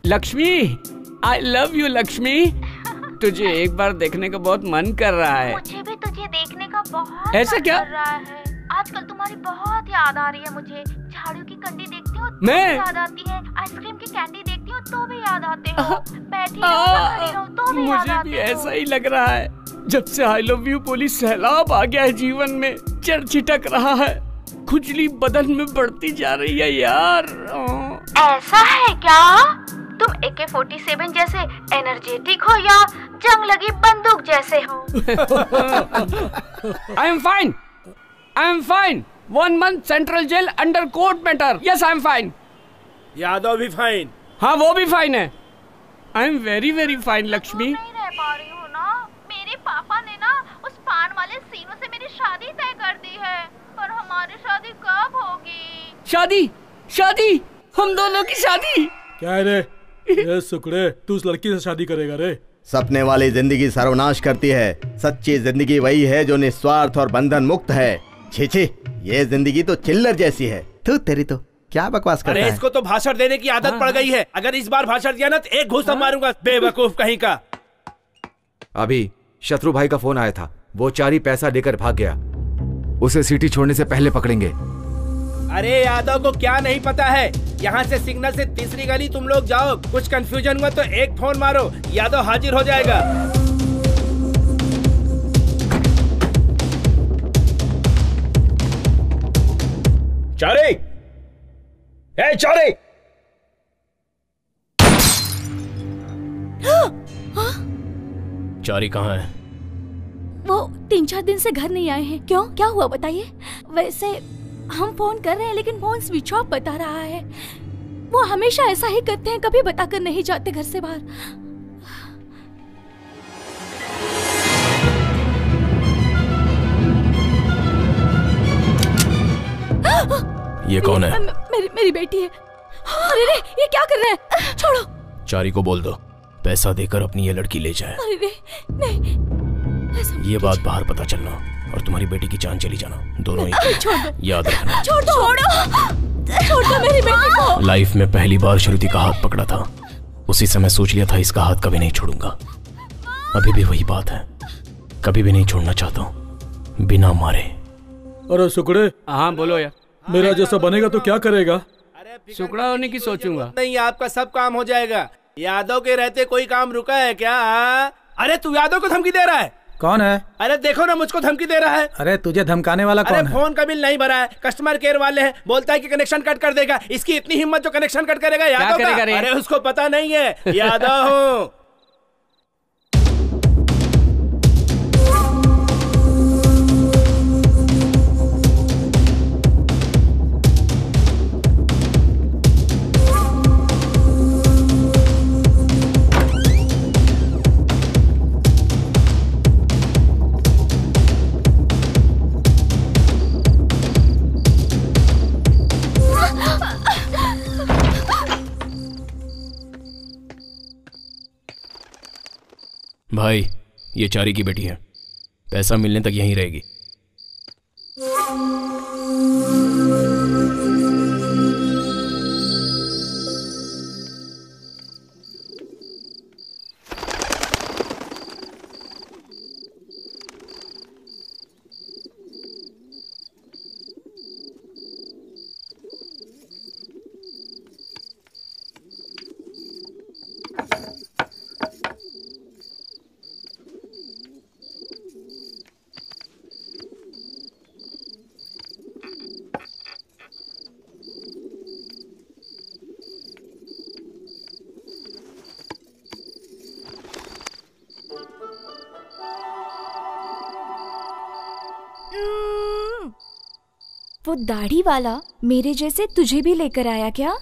Lakshmi, I love you Lakshmi. तुझे एक बार देखने का बहुत मन कर रहा है। मुझे भी तुझे देखने का बहुत ऐसा मन क्या? कर रहा है। आजकल तुम्हारी बहुत याद आ रही है मुझे। झाड़ू की कंडी देखती हूँ तो मैं? भी याद आती है। आइसक्रीम की कैंडी देखती हूँ तो भी याद आते हो। बैठी रहूं या खड़ी रहूं तो भी याद मुझे आते भी हो। ऐसा ही लग रहा है। जब से आई लव यू बोली सैलाब आ गया है जीवन में, चढ़ छिटक रहा है, खुजली बदन में बढ़ती जा रही है यार। ऐसा है क्या? तुम AK-47 जैसे एनर्जेटिक हो या जंग लगी बंदूक जैसे हो? I am fine, I am fine. 1 month central jail under court matter. Yes I am fine. Yadav भी फाइन। हाँ वो भी फाइन है। I am very very fine Lakshmi. नहीं रह पा रही हूँ ना। मेरे पापा ने ना उस पान वाले सीनों से मेरी शादी तय कर दी है, पर हमारी शादी कब होगी? शादी शादी हम दोनों की शादी। क्या है रे? ये सुकड़े, तू उस लड़की से शादी करेगा रे? सपने वाली जिंदगी सर्वनाश करती है। सच्ची जिंदगी वही है जो निस्वार्थ और बंधन मुक्त है। छी छी, ये जिंदगी तो चिल्लर जैसी है। तू तेरी तो क्या बकवास करता अरे है? इसको तो भाषण देने की आदत पड़ गई है। अगर इस बार भाषण दिया ना तो एक घूसा मारूंगा, बेवकूफ कहीं का। अभी शत्रु भाई का फोन आया था, वो चारी पैसा देकर भाग गया। उसे सिटी छोड़ने से पहले पकड़ेंगे। अरे यादव को क्या नहीं पता है, यहाँ से सिग्नल से तीसरी गली तुम लोग जाओ, कुछ कंफ्यूजन हुआ तो एक फोन मारो, यादव हाजिर हो जाएगा। चारे, ए चारे, चारी कहाँ है? वो 3-4 दिन से घर नहीं आए हैं। क्यों, क्या हुआ बताइए? वैसे हम फोन कर रहे हैं लेकिन फोन स्विच ऑफ बता रहा है। वो हमेशा ऐसा ही करते हैं, कभी बताकर नहीं जाते घर से बाहर। ये कौन है? मेरी बेटी है। अरे रे, ये क्या कर रहे हैं? छोड़ो। चारी को बोल दो पैसा देकर अपनी ये लड़की ले जाए। अरे रे, नहीं। ये बात बाहर पता चलना और तुम्हारी बेटी की जान चली जाना, दोनों ही। छोड़ दो। याद रखना। छोड़ दो मेरी बेटी को। लाइफ में पहली बार श्रुति का हाथ पकड़ा था, उसी समय सोच लिया था इसका हाथ कभी नहीं छोड़ूंगा। अभी भी वही बात है, कभी भी नहीं छोड़ना चाहता हूँ बिना मारे। अरे सुकड़े। हाँ बोलो यार। मेरा जैसा बनेगा तो क्या करेगा? सुकड़ा होने की सोचूंगा। नहीं, आपका सब काम हो जाएगा। यादव के रहते कोई काम रुका है क्या? अरे तू यादव को धमकी दे रहा है? कौन है? अरे देखो ना, मुझको धमकी दे रहा है। अरे तुझे धमकाने वाला कौन है? फोन का बिल नहीं भरा है, कस्टमर केयर वाले हैं, बोलता है कि कनेक्शन कट कर देगा। इसकी इतनी हिम्मत जो कनेक्शन कट करेगा यादव का? अरे उसको पता नहीं है, यादव हूँ। भाई, ये चारी की बेटी है, पैसा मिलने तक यहीं रहेगी। वो दाढ़ी वाला मेरे जैसे तुझे भी लेकर आया क्या?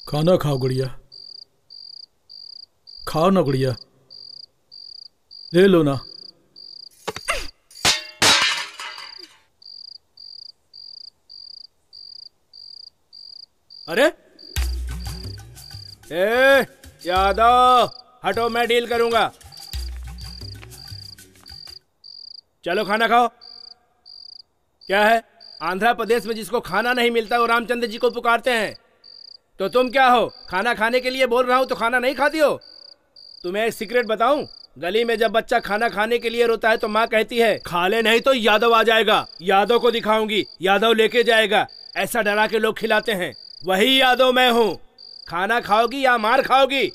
खाना खाओ गुड़िया, खाओ ना गुड़िया, ले लो ना। अरे ए यादव हटो, मैं डील करूंगा। चलो खाना खाओ। क्या है, आंध्र प्रदेश में जिसको खाना नहीं मिलता वो रामचंद्र जी को पुकारते हैं। तो तुम क्या हो, खाना खाने के लिए बोल रहा हूं तो खाना नहीं खाती हो? तुम्हें एक सीक्रेट बताऊं, गली में जब बच्चा खाना खाने के लिए रोता है तो माँ कहती है खा ले नहीं तो यादव आ जाएगा, यादव को दिखाऊंगी, यादव लेके जाएगा। ऐसा डरा के लोग खिलाते हैं, वही यादव मैं हूँ। खाना खाओगी या मार खाओगी?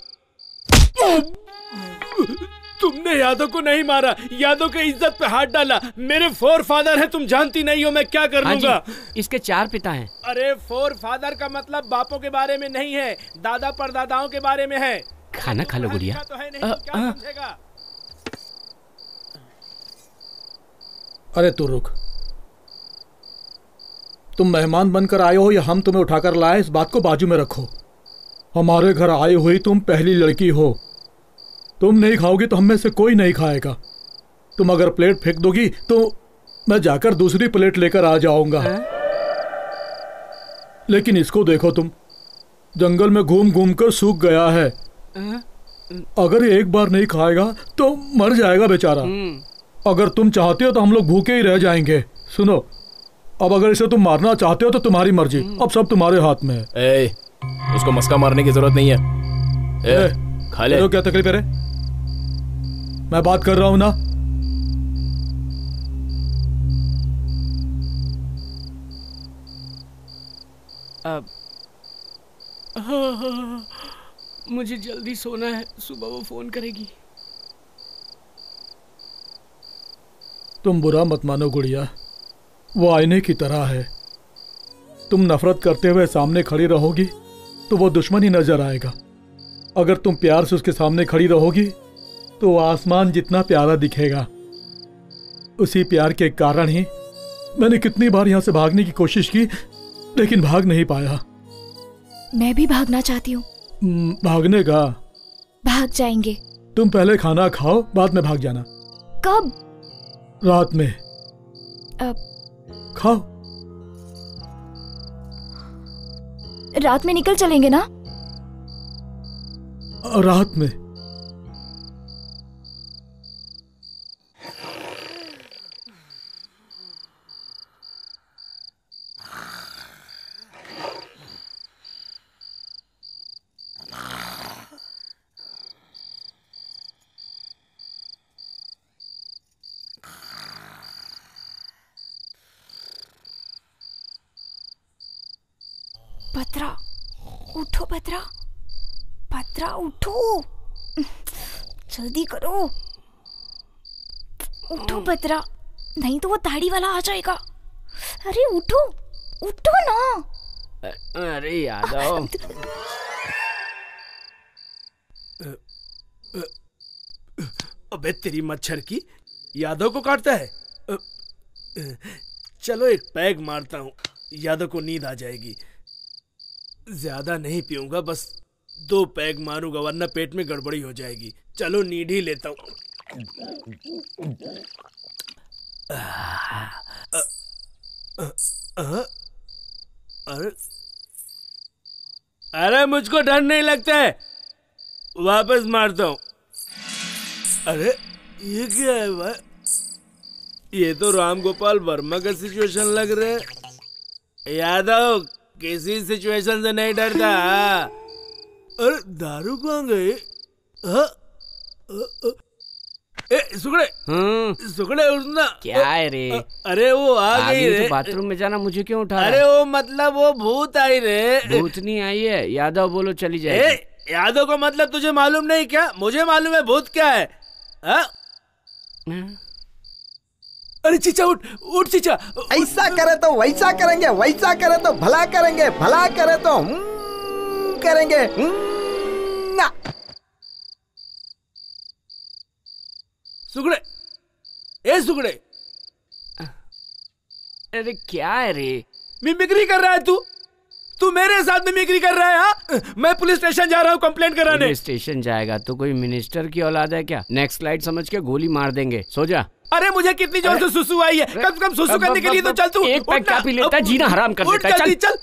तुमने यादव को नहीं मारा, यादव के इज्जत पे हाथ डाला। मेरे फोर फादर है, तुम जानती नहीं हो मैं क्या कर लूंगा। इसके 4 पिता हैं। अरे फोर फादर का मतलब बापों के बारे में नहीं है, दादा परदादाओं के बारे में है। खाना खा लो गुड़िया। तो है नहीं, क्या समझेगा? अरे तू रुक, तुम मेहमान बनकर आए हो या हम तुम्हें उठाकर लाए, इस बात को बाजू में रखो। हमारे घर आई हुई तुम पहली लड़की हो। तुम नहीं खाओगी तो हम में से कोई नहीं खाएगा। तुम अगर प्लेट फेंक दोगी तो मैं जाकर दूसरी प्लेट लेकर आ जाऊंगा। लेकिन इसको देखो, तुम जंगल में घूम घूम कर सूख गया है। अगर ये एक बार नहीं खाएगा तो मर जाएगा बेचारा। अगर तुम चाहते हो तो हम लोग भूखे ही रह जाएंगे। सुनो, अब अगर इसे तुम मारना चाहते हो तो तुम्हारी मर्जी, अब सब तुम्हारे हाथ में है। उसको मस्का मारने की जरूरत नहीं है। खा ले। क्या तकलीफ है? मैं बात कर रहा हूं ना। मुझे जल्दी सोना है, सुबह वो फोन करेगी। तुम बुरा मत मानो गुड़िया, वो आईने की तरह है। तुम नफरत करते हुए सामने खड़ी रहोगी तो वो दुश्मन ही नजर आएगा। अगर तुम प्यार से उसके सामने खड़ी रहोगी तो आसमान जितना प्यारा दिखेगा। उसी प्यार के कारण ही मैंने कितनी बार यहां से भागने की कोशिश की, लेकिन भाग नहीं पाया। मैं भी भागना चाहती हूँ। भागने का? भाग जाएंगे। तुम पहले खाना खाओ, बाद में भाग जाना। कब? रात में। खाओ। रात में निकल चलेंगे ना? रात में। भद्रा, उठो भद्रा, भद्रा उठो, जल्दी करो, उठो भद्रा, नहीं तो वो दाढ़ी वाला आ जाएगा। अरे उठो, उठो ना। अरे यादव। अबे तेरी मच्छर की, यादव को काटता है। चलो एक पैग मारता हूँ, यादव को नींद आ जाएगी। ज्यादा नहीं पीऊंगा, बस 2 पैग मारूंगा वरना पेट में गड़बड़ी हो जाएगी। चलो नींद ही लेता हूँ। अरे मुझको डर नहीं लगता है, वापस मारता हूँ। अरे ये क्या है भाई? ये तो राम गोपाल वर्मा का सिचुएशन लग रहा है। यादव किसी सिचुएशन से नहीं डरता। अरे दारू कहाँ गए? सुगड़े, सुगड़े उठना। क्या है रे? अरे वो आ गई रे। तो बाथरूम में जाना, मुझे क्यों उठा? अरे वो मतलब वो भूत आई रे। भूत नहीं आई है, यादव बोलो चली जाए। यादव का मतलब तुझे मालूम नहीं क्या? मुझे मालूम है भूत क्या है। अरे चीचा उठ, उठ चीचा। ऐसा करे तो वैसा करेंगे, वैसा करे तो भला करेंगे, भला करे तो करेंगे ना। सुगड़े, ए सुगड़े। अरे क्या है रे? मिमिक्री कर रहा है तू? तू मेरे साथ मिमिक्री कर रहा है? हाँ, मैं पुलिस स्टेशन जा रहा हूँ कंप्लेंट कराने। पुलिस स्टेशन जाएगा तो कोई मिनिस्टर की औलाद है क्या? नेक्स्ट लाइट समझ के गोली मार देंगे, सो जा। अरे मुझे कितनी जोर से सुसु आई है, कम से कम सुसु करने के लिए तो चल तू। एक पैक क्या पी लेता है, जीना हराम कर देता है। चल।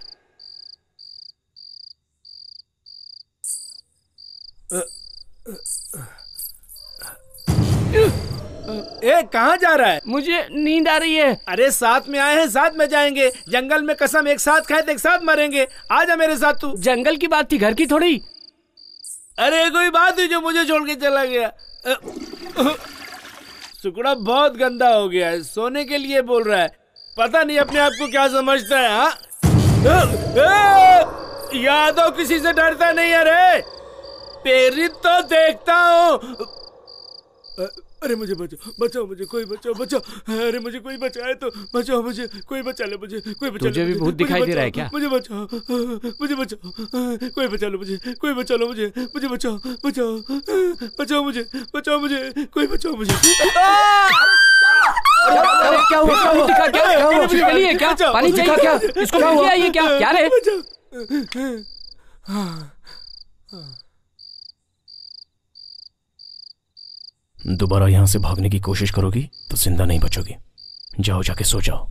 ए, कहाँ जा रहा है? मुझे नींद आ रही है। अरे साथ में आए हैं, साथ में जाएंगे। जंगल में कसम एक साथ खाए तो एक साथ मरेंगे। आजा मेरे साथ तू। जंगल की बात थी, घर की थोड़ी। अरे कोई बात हुई जो मुझे छोड़ के चला गया। सुकड़ा बहुत गंदा हो गया है, सोने के लिए बोल रहा है। पता नहीं अपने आप को क्या समझता है। हाँ यादव किसी से डरता नहीं है रे। प्रेरित तो देखता हूँ। अरे मुझे बचाओ, बचाओ मुझे, कोई बचाओ, बचाओ। अरे मुझे कोई बचाए तो बचाओ, मुझे कोई बचा ले, मुझे कोई बचा ले। तुझे भी भूत दिखाई दे रहा है क्या? मुझे बचाओ, मुझे बचाओ, कोई बचा लो मुझे, कोई बचा लो मुझे, मुझे बचाओ, बचाओ, बचाओ मुझे, बचाओ मुझे, कोई बचाओ मुझे। क्या हुआ? क्या हुआ? दिखा क्या? क्या हुआ? जली है क्या? पानी चाहिए क्या? इसको क्या हुआ? ये क्या रे? दोबारा यहां से भागने की कोशिश करोगी तो जिंदा नहीं बचोगी। जाओ, जाके सो जाओ।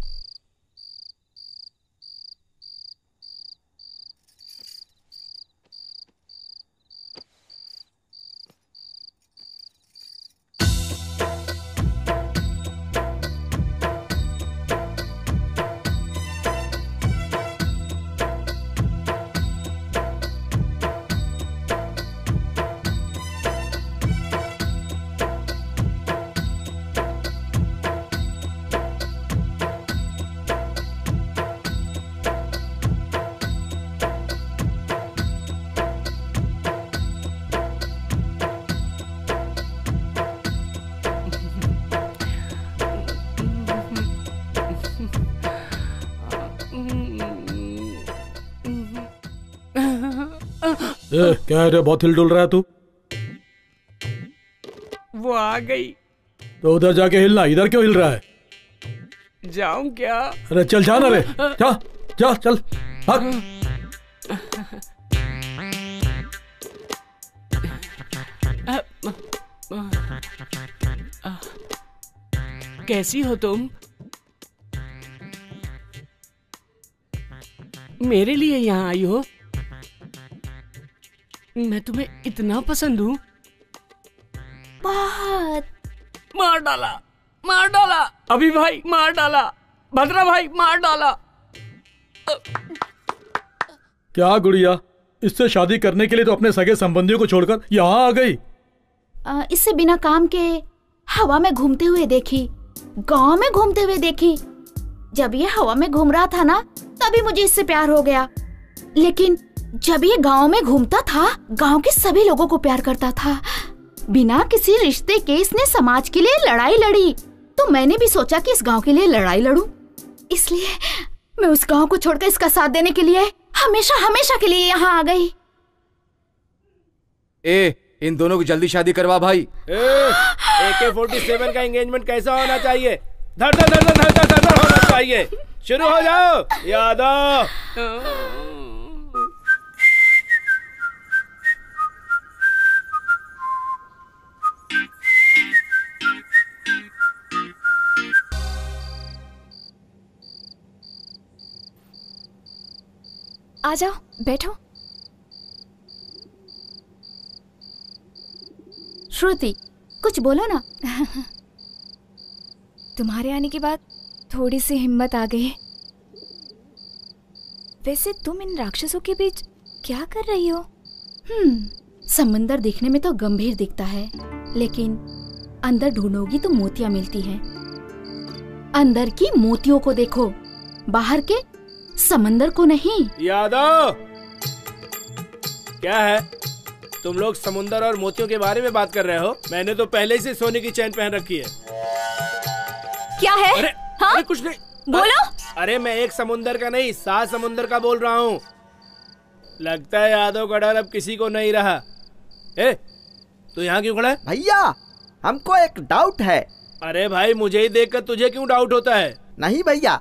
क्या है रे, बहुत हिल डुल रहा है तू? वो आ गई। तो उधर जाके हिलना, इधर क्यों हिल रहा है? जाऊं क्या? अरे चल जाना रे, जा जा चल भाग। कैसी हो तुम? मेरे लिए यहाँ आई हो? मैं तुम्हें इतना पसंद हूँ? बहुत। मार डाला, मार डाला, अभी भाई मार डाला, भद्रा भाई मार डाला। क्या गुड़िया, इससे शादी करने के लिए तो अपने सगे संबंधियों को छोड़कर यहाँ आ गई? इससे बिना काम के हवा में घूमते हुए देखी, गांव में घूमते हुए देखी। जब ये हवा में घूम रहा था ना, तभी मुझे इससे प्यार हो गया। लेकिन जब ये गांव में घूमता था, गांव के सभी लोगों को प्यार करता था। बिना किसी रिश्ते के इसने समाज के लिए लड़ाई लड़ी, तो मैंने भी सोचा कि इस गांव के लिए लड़ाई लड़ूं। इसलिए मैं उस गांव को छोड़कर इसका साथ देने के लिए हमेशा हमेशा के लिए यहाँ आ गई। इन दोनों की जल्दी शादी करवा भाई। AK-47 का एंगेजमेंट कैसा होना चाहिए? धड़ धड़ धड़ धड़ धड़ धड़ धड़ होना चाहिए। शुरू हो जाओ यादव। आ जाओ, बैठो। श्रुति, कुछ बोलो ना। तुम्हारे आने के बाद थोड़ी सी हिम्मत आ गई। वैसे तुम इन राक्षसों के बीच क्या कर रही हो? समंदर देखने में तो गंभीर दिखता है, लेकिन अंदर ढूंढोगी तो मोतियां मिलती हैं। अंदर की मोतियों को देखो, बाहर के समंदर को नहीं। यादव, क्या है? तुम लोग समुंदर और मोतियों के बारे में बात कर रहे हो? मैंने तो पहले से सोने की चैन पहन रखी है। क्या है? अरे, हाँ? अरे कुछ नहीं, बोलो। अरे मैं एक समुंदर का नहीं, 7 समुंदर का बोल रहा हूँ। लगता है यादव का डर अब किसी को नहीं रहा। तू यहाँ क्यों खड़ा है? भैया, हमको एक डाउट है। अरे भाई, मुझे ही देखकर तुझे क्यों डाउट होता है? नहीं भैया,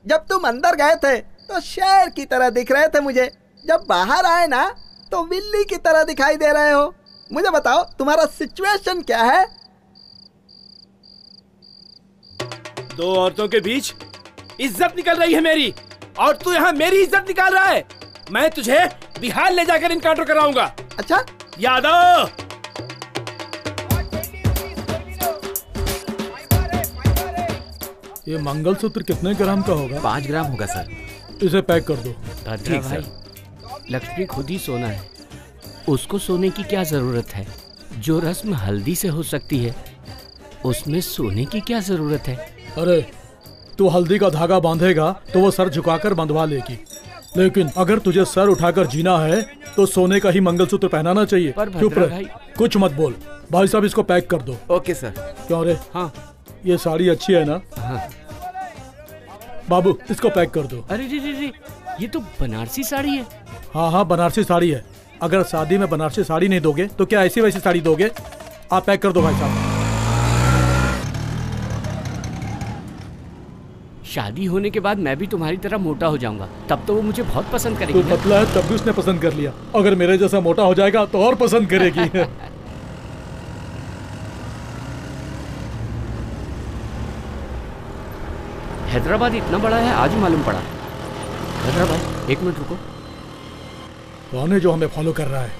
जब तुम अंदर गए थे तो शेर की तरह दिख रहे थे मुझे। जब बाहर आए ना तो बिल्ली की तरह दिखाई दे रहे हो। मुझे बताओ, तुम्हारा सिचुएशन क्या है? 2 औरतों के बीच इज्जत निकल रही है मेरी, और तू यहाँ मेरी इज्जत निकाल रहा है। मैं तुझे बिहार ले जाकर इनकाउंटर कराऊंगा। अच्छा, यादव। ये मंगलसूत्र कितने ग्राम का होगा? 5 ग्राम होगा सर। इसे पैक कर दो। ठीक भाई। लक्ष्मी खुद ही सोना है, उसको सोने की क्या जरूरत है? जो रस्म हल्दी से हो सकती है उसमें सोने की क्या जरूरत है? अरे तू हल्दी का धागा बांधेगा तो वो सर झुकाकर बंधवा लेगी, लेकिन अगर तुझे सर उठाकर जीना है तो सोने का ही मंगलसूत्र पहनाना चाहिए। चुप रह, कुछ मत बोल। भाई साहब इसको पैक कर दो। Okay sir. क्यों रे? हाँ। ये साड़ी अच्छी है ना? हाँ। बाबू इसको पैक कर दो। अरे रे, ये तो बनारसी साड़ी है। हाँ हाँ बनारसी साड़ी है। अगर शादी में बनारसी साड़ी नहीं दोगे तो क्या ऐसी वैसी साड़ी दोगे? आप पैक कर दो भाई साहब। शादी होने के बाद मैं भी तुम्हारी तरह मोटा हो जाऊंगा, तब तो वो मुझे बहुत पसंद करेगी। तू पतला है तब भी उसने पसंद कर लिया, अगर मेरे जैसा मोटा हो जाएगा तो और पसंद करेगी। हैदराबाद इतना बड़ा है आज ही मालूम पड़ा। हैदराबाद, एक मिनट रुको। कौन है जो हमें फॉलो कर रहा है?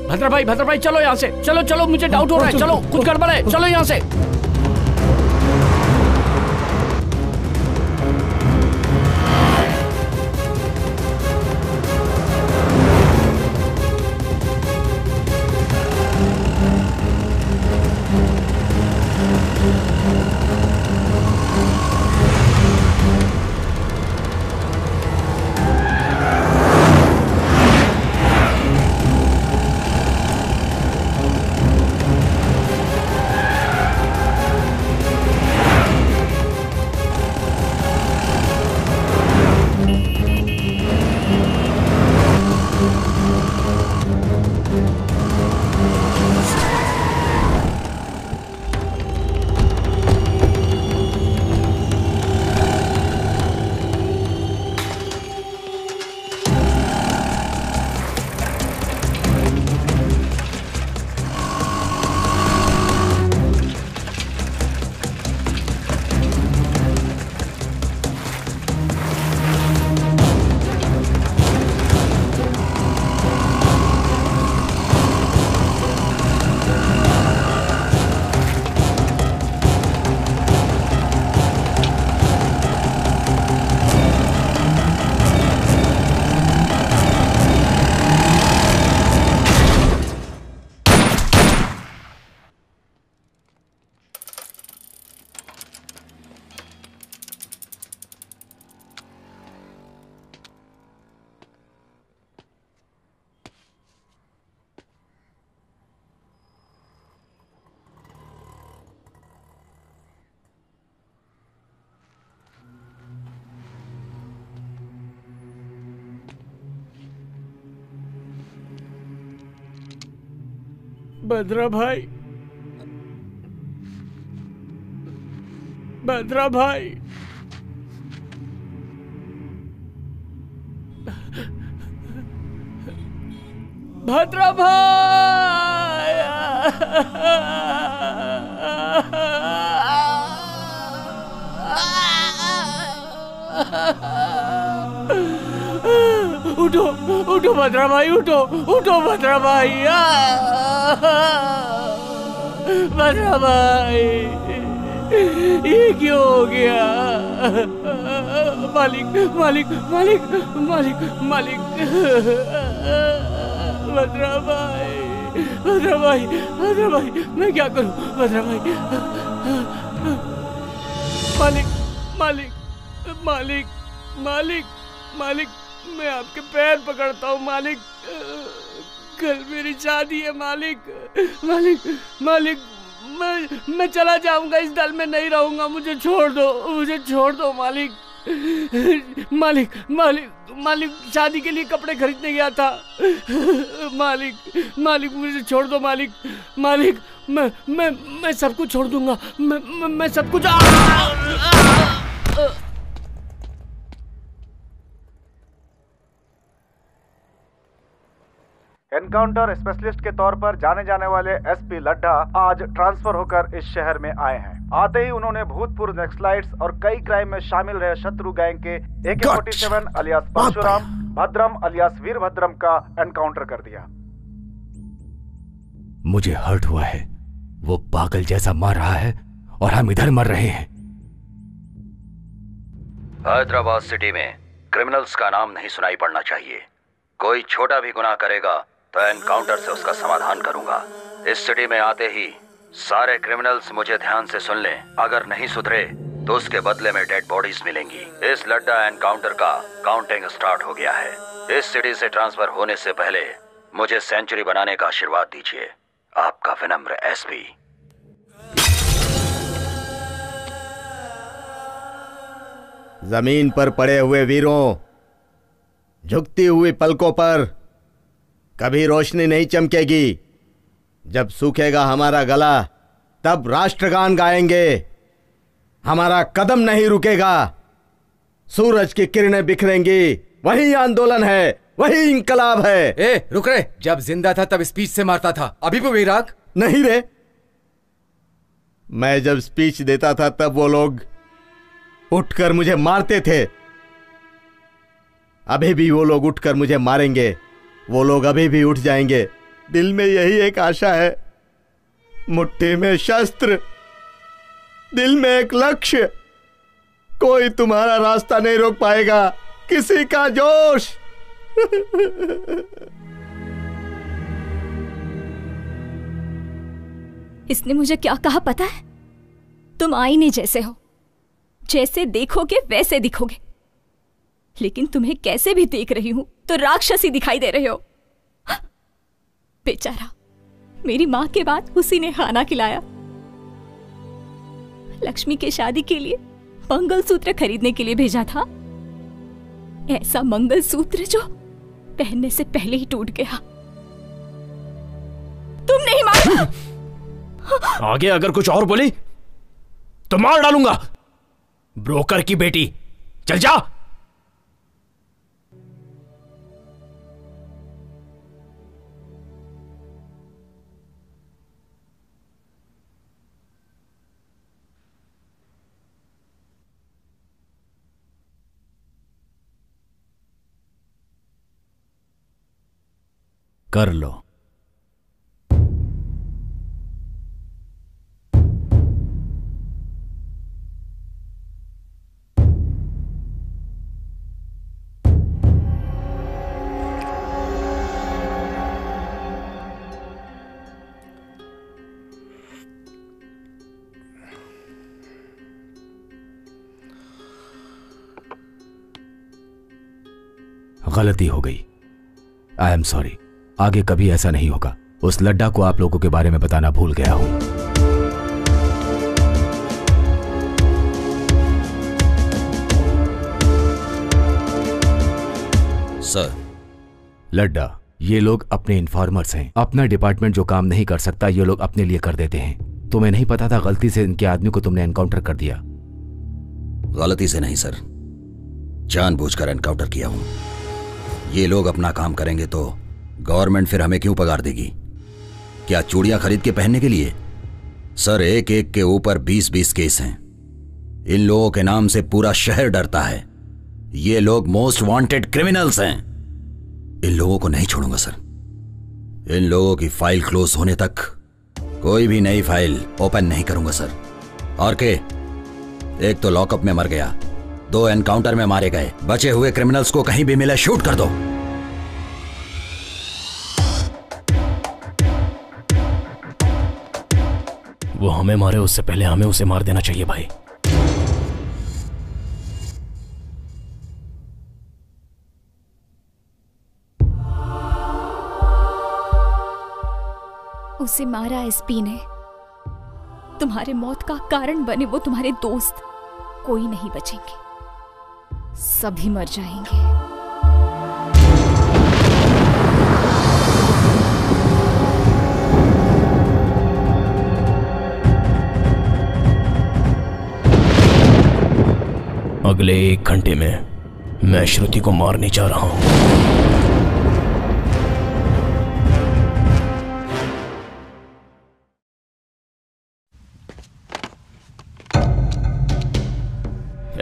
भद्रा भाई चलो यहाँ से, चलो मुझे डाउट हो रहा है, चलो कुछ गड़बड़ है, चलो यहाँ से। भद्रा भाई, भद्रा भाई, भद्रा भाई, उठो उठो भद्रा भाई, उठो उठो भद्रा भाई, भद्रा भाई ये क्यों हो गया? मालिक मालिक मालिक मालिक मालिक, भद्रा भाई, भद्रा भाई, भद्रा भाई, मैं क्या करूं भद्रा भाई? मालिक मालिक मालिक मालिक मालिक, मैं आपके पैर पकड़ता हूँ मालिक, कल मेरी शादी है मालिक, मालिक मालिक, मैं चला जाऊंगा, इस दल में नहीं रहूंगा, मुझे छोड़ दो, मुझे छोड़ दो मालिक, मालिक मालिक मालिक, शादी के लिए कपड़े खरीदने गया था मालिक, मालिक मुझे छोड़ दो मालिक, मालिक मैं सब कुछ छोड़ दूंगा, मैं सब कुछ एनकाउंटर स्पेशलिस्ट के तौर पर जाने जाने वाले एसपी लड्ढा आज ट्रांसफर होकर इस शहर में आए हैं। आते ही उन्होंने भूतपूर्व नक्सलाइट्स और कई क्राइम में शामिल रहे शत्रु गैंग के AK-47 अलियास परशुराम भद्रम अलियास वीरभद्रम का एनकाउंटर कर दिया। मुझे हर्ट हुआ है। वो पागल जैसा मार रहा है और हम इधर मर रहे हैं। हैदराबाद सिटी में क्रिमिनल्स का नाम नहीं सुनाई पड़ना चाहिए। कोई छोटा भी गुनाह करेगा तो एनकाउंटर से उसका समाधान करूंगा। इस सिटी में आते ही सारे क्रिमिनल्स मुझे ध्यान से सुन लें। अगर नहीं सुधरे तो उसके बदले में डेड बॉडीज मिलेंगी। इस लड्डा एनकाउंटर का काउंटिंग स्टार्ट हो गया है। इस सिटी से ट्रांसफर होने से पहले मुझे सेंचुरी बनाने का आशीर्वाद दीजिए। आपका विनम्र एसपी। जमीन पर पड़े हुए वीरों, झुकती हुई पलकों पर कभी रोशनी नहीं चमकेगी। जब सूखेगा हमारा गला तब राष्ट्रगान गाएंगे। हमारा कदम नहीं रुकेगा। सूरज की किरणें बिखरेंगी। वही आंदोलन है, वही इंकलाब है। ए, रुक रे। जब जिंदा था तब स्पीच से मारता था, अभी भी वही राग? नहीं रे, मैं जब स्पीच देता था तब वो लोग उठकर मुझे मारते थे। अभी भी वो लोग उठकर मुझे मारेंगे। वो लोग अभी भी उठ जाएंगे। दिल में यही एक आशा है, मुट्ठी में शस्त्र, दिल में एक लक्ष्य। कोई तुम्हारा रास्ता नहीं रोक पाएगा, किसी का जोश। इसने मुझे क्या कहा पता है? तुम आईने जैसे हो, जैसे देखोगे वैसे दिखोगे। लेकिन तुम्हें कैसे भी देख रही हूं तो राक्षसी दिखाई दे रहे हो। बेचारा, मेरी मां के बाद उसी ने खाना खिलाया। लक्ष्मी के शादी के लिए मंगलसूत्र खरीदने के लिए भेजा था। ऐसा मंगलसूत्र जो पहनने से पहले ही टूट गया। तुम नहीं मारा। आगे अगर कुछ और बोली तो मार डालूंगा। ब्रोकर की बेटी, चल जा। कर लो। गलती हो गई। I am sorry. आगे कभी ऐसा नहीं होगा। उस लड्डा को आप लोगों के बारे में बताना भूल गया हूं। सर। लड्डा, ये लोग अपने इन्फॉर्मर्स हैं। अपना डिपार्टमेंट जो काम नहीं कर सकता ये लोग अपने लिए कर देते हैं। तुम्हें नहीं पता था गलती से इनके आदमी को तुमने एनकाउंटर कर दिया? गलती से नहीं सर, जानबूझकर एनकाउंटर किया हूं। ये लोग अपना काम करेंगे तो गवर्नमेंट फिर हमें क्यों पगार देगी? क्या चूड़ियां खरीद के पहनने के लिए? सर, एक एक के ऊपर 20-20 केस हैं। इन लोगों के नाम से पूरा शहर डरता है। ये लोग मोस्ट वांटेड क्रिमिनल्स हैं। इन लोगों को नहीं छोड़ूंगा सर। इन लोगों की फाइल क्लोज होने तक कोई भी नई फाइल ओपन नहीं करूंगा सर। और के एक तो लॉकअप में मर गया, 2 एनकाउंटर में मारे गए। बचे हुए क्रिमिनल्स को कहीं भी मिले शूट कर दो। वो हमें मारे उससे पहले हमें उसे मार देना चाहिए भाई। उसे मारा एसपी ने। तुम्हारे मौत का कारण बने वो तुम्हारे दोस्त। कोई नहीं बचेंगे, सभी मर जाएंगे। अगले 1 घंटे में मैं श्रुति को मारने जा रहा हूं।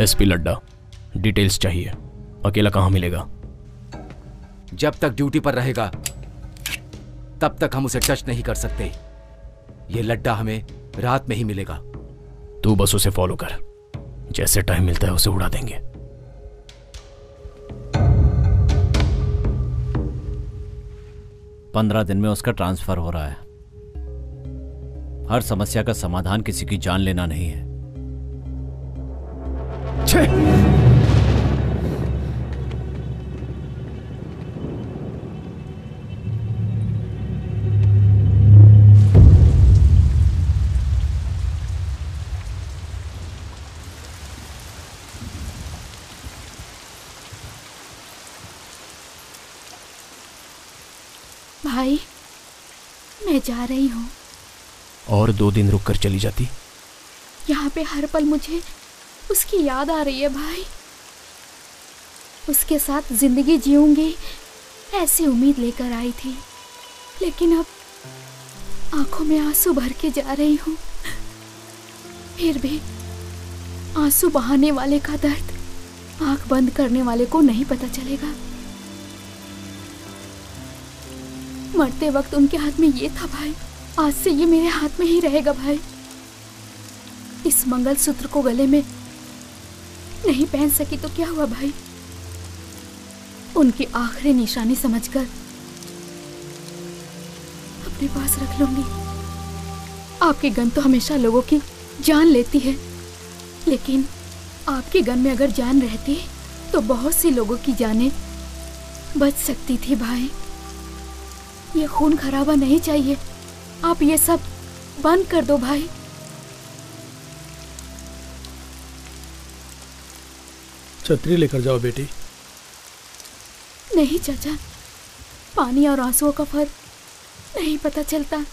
एसपी लड्डा, डिटेल्स चाहिए। अकेला कहां मिलेगा? जब तक ड्यूटी पर रहेगा तब तक हम उसे टच नहीं कर सकते। ये लड्डा हमें रात में ही मिलेगा। तू बस उसे फॉलो कर, जैसे टाइम मिलता है उसे उड़ा देंगे। पंद्रह दिन में उसका ट्रांसफर हो रहा है। हर समस्या का समाधान किसी की जान लेना नहीं है। भाई मैं जा रही हूँ। और 2 दिन रुक कर चली जाती। यहाँ पे हर पल मुझे उसकी याद आ रही है भाई। उसके साथ जिंदगी जीऊंगी ऐसी उम्मीद लेकर आई थी, लेकिन अब आंखों में आंसू भर के जा रही हूँ। फिर भी आंसू बहाने वाले का दर्द आंख बंद करने वाले को नहीं पता चलेगा। मरते वक्त उनके हाथ में ये था भाई, आज से ये मेरे हाथ में ही रहेगा भाई। इस मंगलसूत्र को गले में नहीं पहन सकी तो क्या हुआ भाई, उनकी आखिरी निशानी समझकर अपने पास रख लूंगी। आपकी गन तो हमेशा लोगों की जान लेती है, लेकिन आपकी गन में अगर जान रहती तो बहुत सी लोगों की जानें बच सकती थी भाई। ये खून खराबा नहीं चाहिए, आप ये सब बंद कर दो भाई। छतरी लेकर जाओ बेटी। नहीं चाचा, पानी और आंसुओं का फर्क नहीं पता चलता।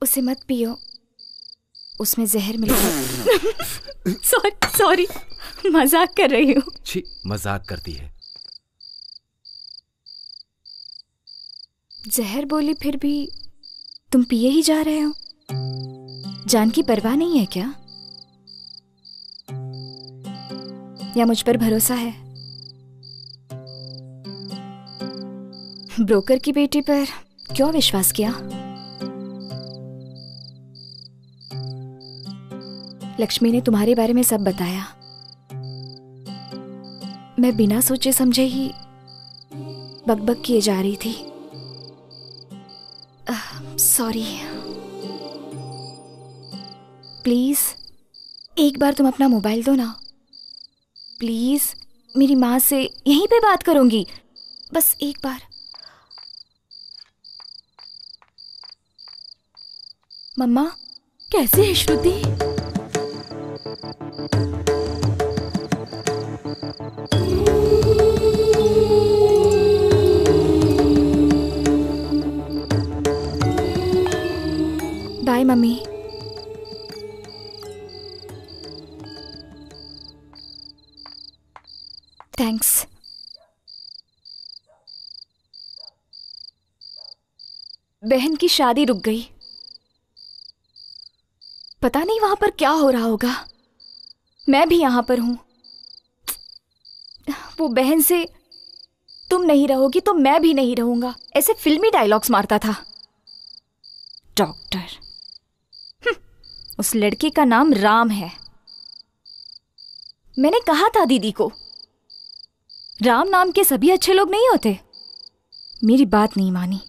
उसे मत पियो, उसमें जहर मिला। सॉरी, मजाक कर रही हूँ। छी, मजाक करती है। जहर बोली फिर भी तुम पिए ही जा रहे हो। जान की परवाह नहीं है क्या? या मुझ पर भरोसा है? ब्रोकर की बेटी पर क्यों विश्वास किया? लक्ष्मी ने तुम्हारे बारे में सब बताया। मैं बिना सोचे समझे ही बकबक किए जा रही थी। सॉरी। प्लीज एक बार तुम अपना मोबाइल दो ना। प्लीज, मेरी माँ से यहीं पे बात करूंगी, बस एक बार। मम्मा कैसी है श्रुति? Bye mummy. थैंक्स। बहन की शादी रुक गई। पता नहीं वहां पर क्या हो रहा होगा। मैं भी यहां पर हूं। वो बहन से तुम नहीं रहोगी तो मैं भी नहीं रहूंगा, ऐसे फिल्मी डायलॉग्स मारता था। डॉक्टर, उस लड़के का नाम राम है। मैंने कहा था दीदी को, राम नाम के सभी अच्छे लोग नहीं होते। मेरी बात नहीं मानी।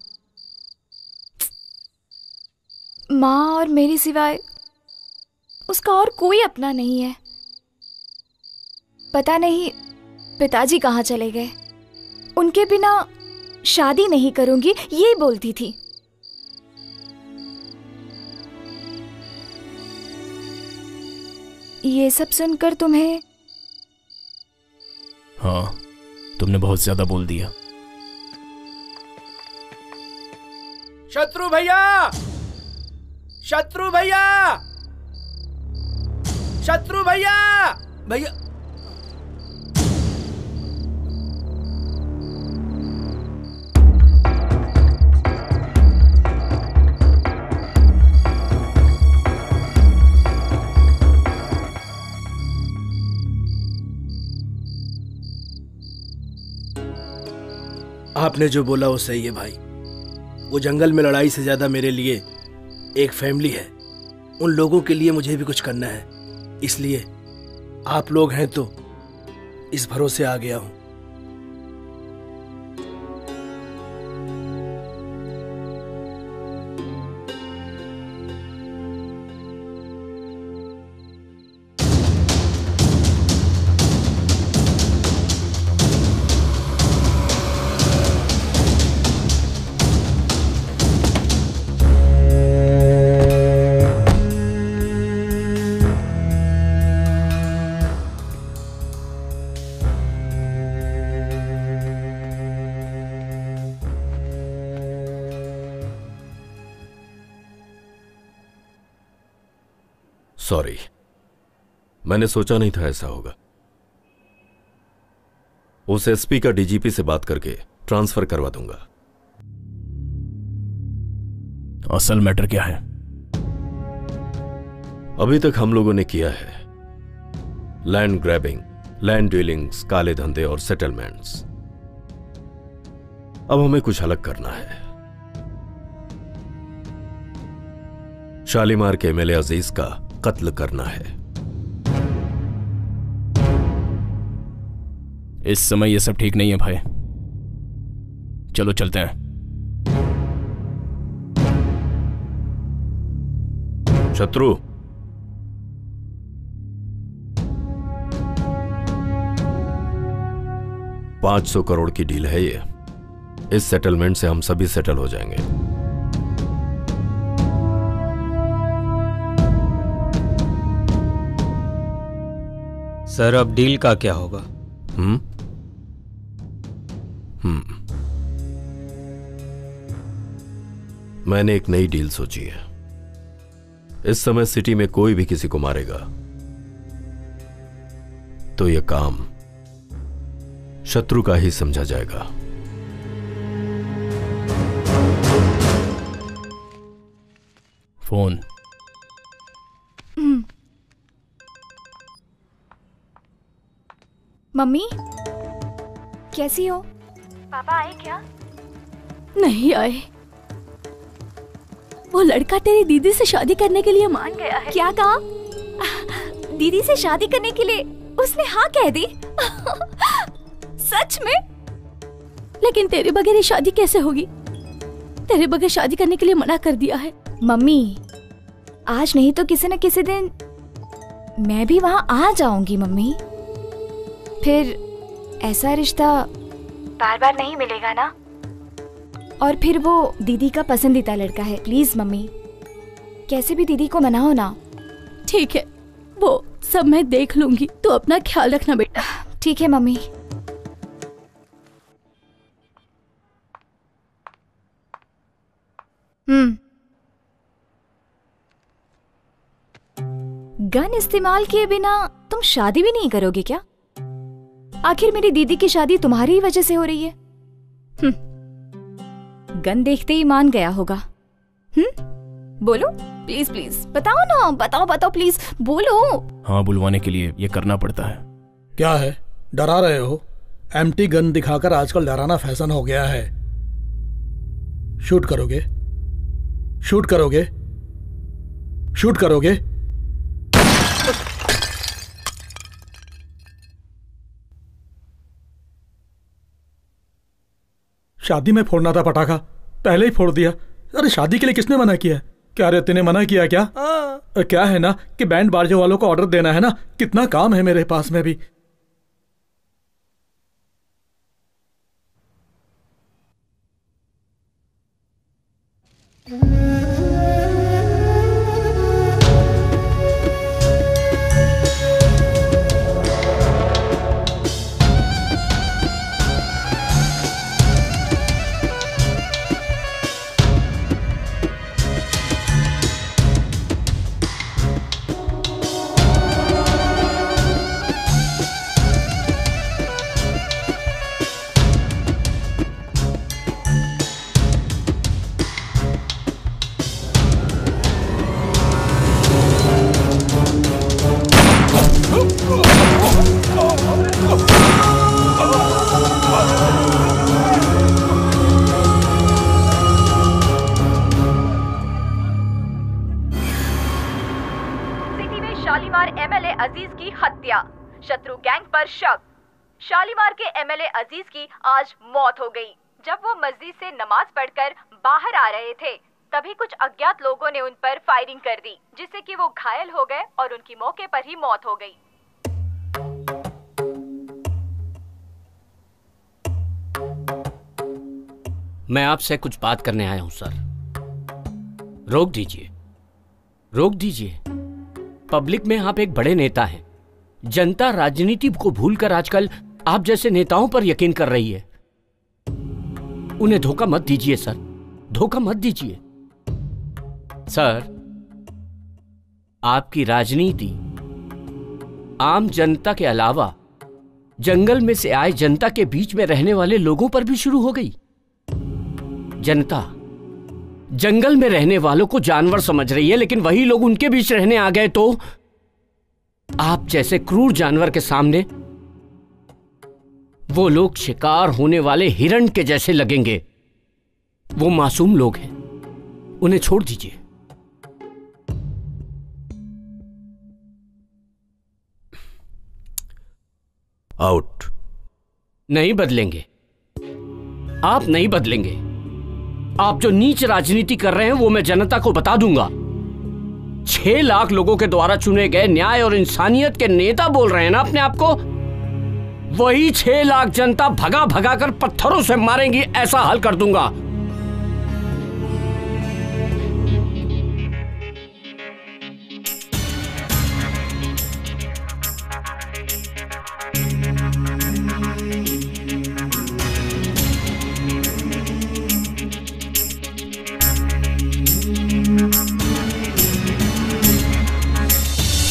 माँ और मेरे सिवाय उसका और कोई अपना नहीं है। पता नहीं पिताजी कहाँ चले गए। उनके बिना शादी नहीं करूंगी ये बोलती थी। ये सब सुनकर तुम्हें? हाँ, तुमने बहुत ज्यादा बोल दिया। शत्रु भैया, शत्रु भैया, शत्रु भैया, भैया आपने जो बोला वो सही है भाई। वो जंगल में लड़ाई से ज्यादा मेरे लिए एक फैमिली है। उन लोगों के लिए मुझे भी कुछ करना है, इसलिए आप लोग हैं तो इस भरोसे आ गया हूं। सॉरी, मैंने सोचा नहीं था ऐसा होगा। उस एसपी का डीजीपी से बात करके ट्रांसफर करवा दूंगा। असल मैटर क्या है? अभी तक हम लोगों ने किया है लैंड ग्रैबिंग, लैंड डीलिंग्स, काले धंधे और सेटलमेंट्स। अब हमें कुछ अलग करना है। शालीमार के एमएलए अजीज का कत्ल करना है। इस समय ये सब ठीक नहीं है भाई। चलो चलते हैं। शत्रु, $500 करोड़ की डील है ये। इस सेटलमेंट से हम सभी सेटल हो जाएंगे। सर, अब डील का क्या होगा? मैंने एक नई डील सोची है। इस समय सिटी में कोई भी किसी को मारेगा तो यह काम शत्रु का ही समझा जाएगा। फोन। मम्मी, कैसी हो? पापा आए क्या? नहीं आए। वो लड़का तेरी दीदी से शादी करने के लिए मान गया है। क्या कहा? दीदी से शादी करने के लिए उसने हाँ कह दी? सच में? लेकिन तेरे बगैर शादी कैसे होगी? तेरे बगैर शादी करने के लिए मना कर दिया है। मम्मी, आज नहीं तो किसी न किसी दिन मैं भी वहां आ जाऊंगी मम्मी। फिर ऐसा रिश्ता बार बार नहीं मिलेगा ना। और फिर वो दीदी का पसंदीदा लड़का है। प्लीज मम्मी, कैसे भी दीदी को मनाओ ना। ठीक है, वो सब मैं देख लूंगी। तो अपना ख्याल रखना बेटा। ठीक है मम्मी। गन इस्तेमाल किए बिना तुम शादी भी नहीं करोगे क्या? आखिर मेरी दीदी की शादी तुम्हारी ही वजह से हो रही है। गन देखते ही मान गया होगा। बोलो प्लीज प्लीज, बताओ ना, बताओ बताओ प्लीज बोलो। हाँ, बुलवाने के लिए ये करना पड़ता है। क्या है, डरा रहे हो? एम्प्टी गन दिखाकर आजकल डराना फैशन हो गया है। शूट करोगे? शूट करोगे? शूट करोगे? शादी में फोड़ना था पटाखा, पहले ही फोड़ दिया। अरे शादी के लिए किसने मना किया? क्या रे तूने मना किया क्या? क्या है ना कि बैंड बाजे वालों को ऑर्डर देना है ना, कितना काम है मेरे पास में भी। शत्रु गैंग पर शक। शालीमार के एमएलए अजीज की आज मौत हो गई। जब वो मस्जिद से नमाज पढ़कर बाहर आ रहे थे तभी कुछ अज्ञात लोगों ने उन पर फायरिंग कर दी, जिससे कि वो घायल हो गए और उनकी मौके पर ही मौत हो गई। मैं आपसे कुछ बात करने आया हूं सर। रोक दीजिए, रोक दीजिए। पब्लिक में आप एक बड़े नेता हैं। जनता राजनीति को भूलकर आजकल आप जैसे नेताओं पर यकीन कर रही है। उन्हें धोखा मत दीजिए सर, धोखा मत दीजिए। सर, आपकी राजनीति आम जनता के अलावा जंगल में से आए जनता के बीच में रहने वाले लोगों पर भी शुरू हो गई। जनता जंगल में रहने वालों को जानवर समझ रही है, लेकिन वही लोग उनके बीच रहने आ गए तो आप जैसे क्रूर जानवर के सामने वो लोग शिकार होने वाले हिरण के जैसे लगेंगे। वो मासूम लोग हैं, उन्हें छोड़ दीजिए। आउट। नहीं बदलेंगे, आप नहीं बदलेंगे। आप जो नीच राजनीति कर रहे हैं वो मैं जनता को बता दूंगा। 6 लाख लोगों के द्वारा चुने गए न्याय और इंसानियत के नेता बोल रहे हैं ना अपने आप को। वही 6 लाख जनता भगा भगा कर पत्थरों से मारेंगी, ऐसा हल कर दूंगा।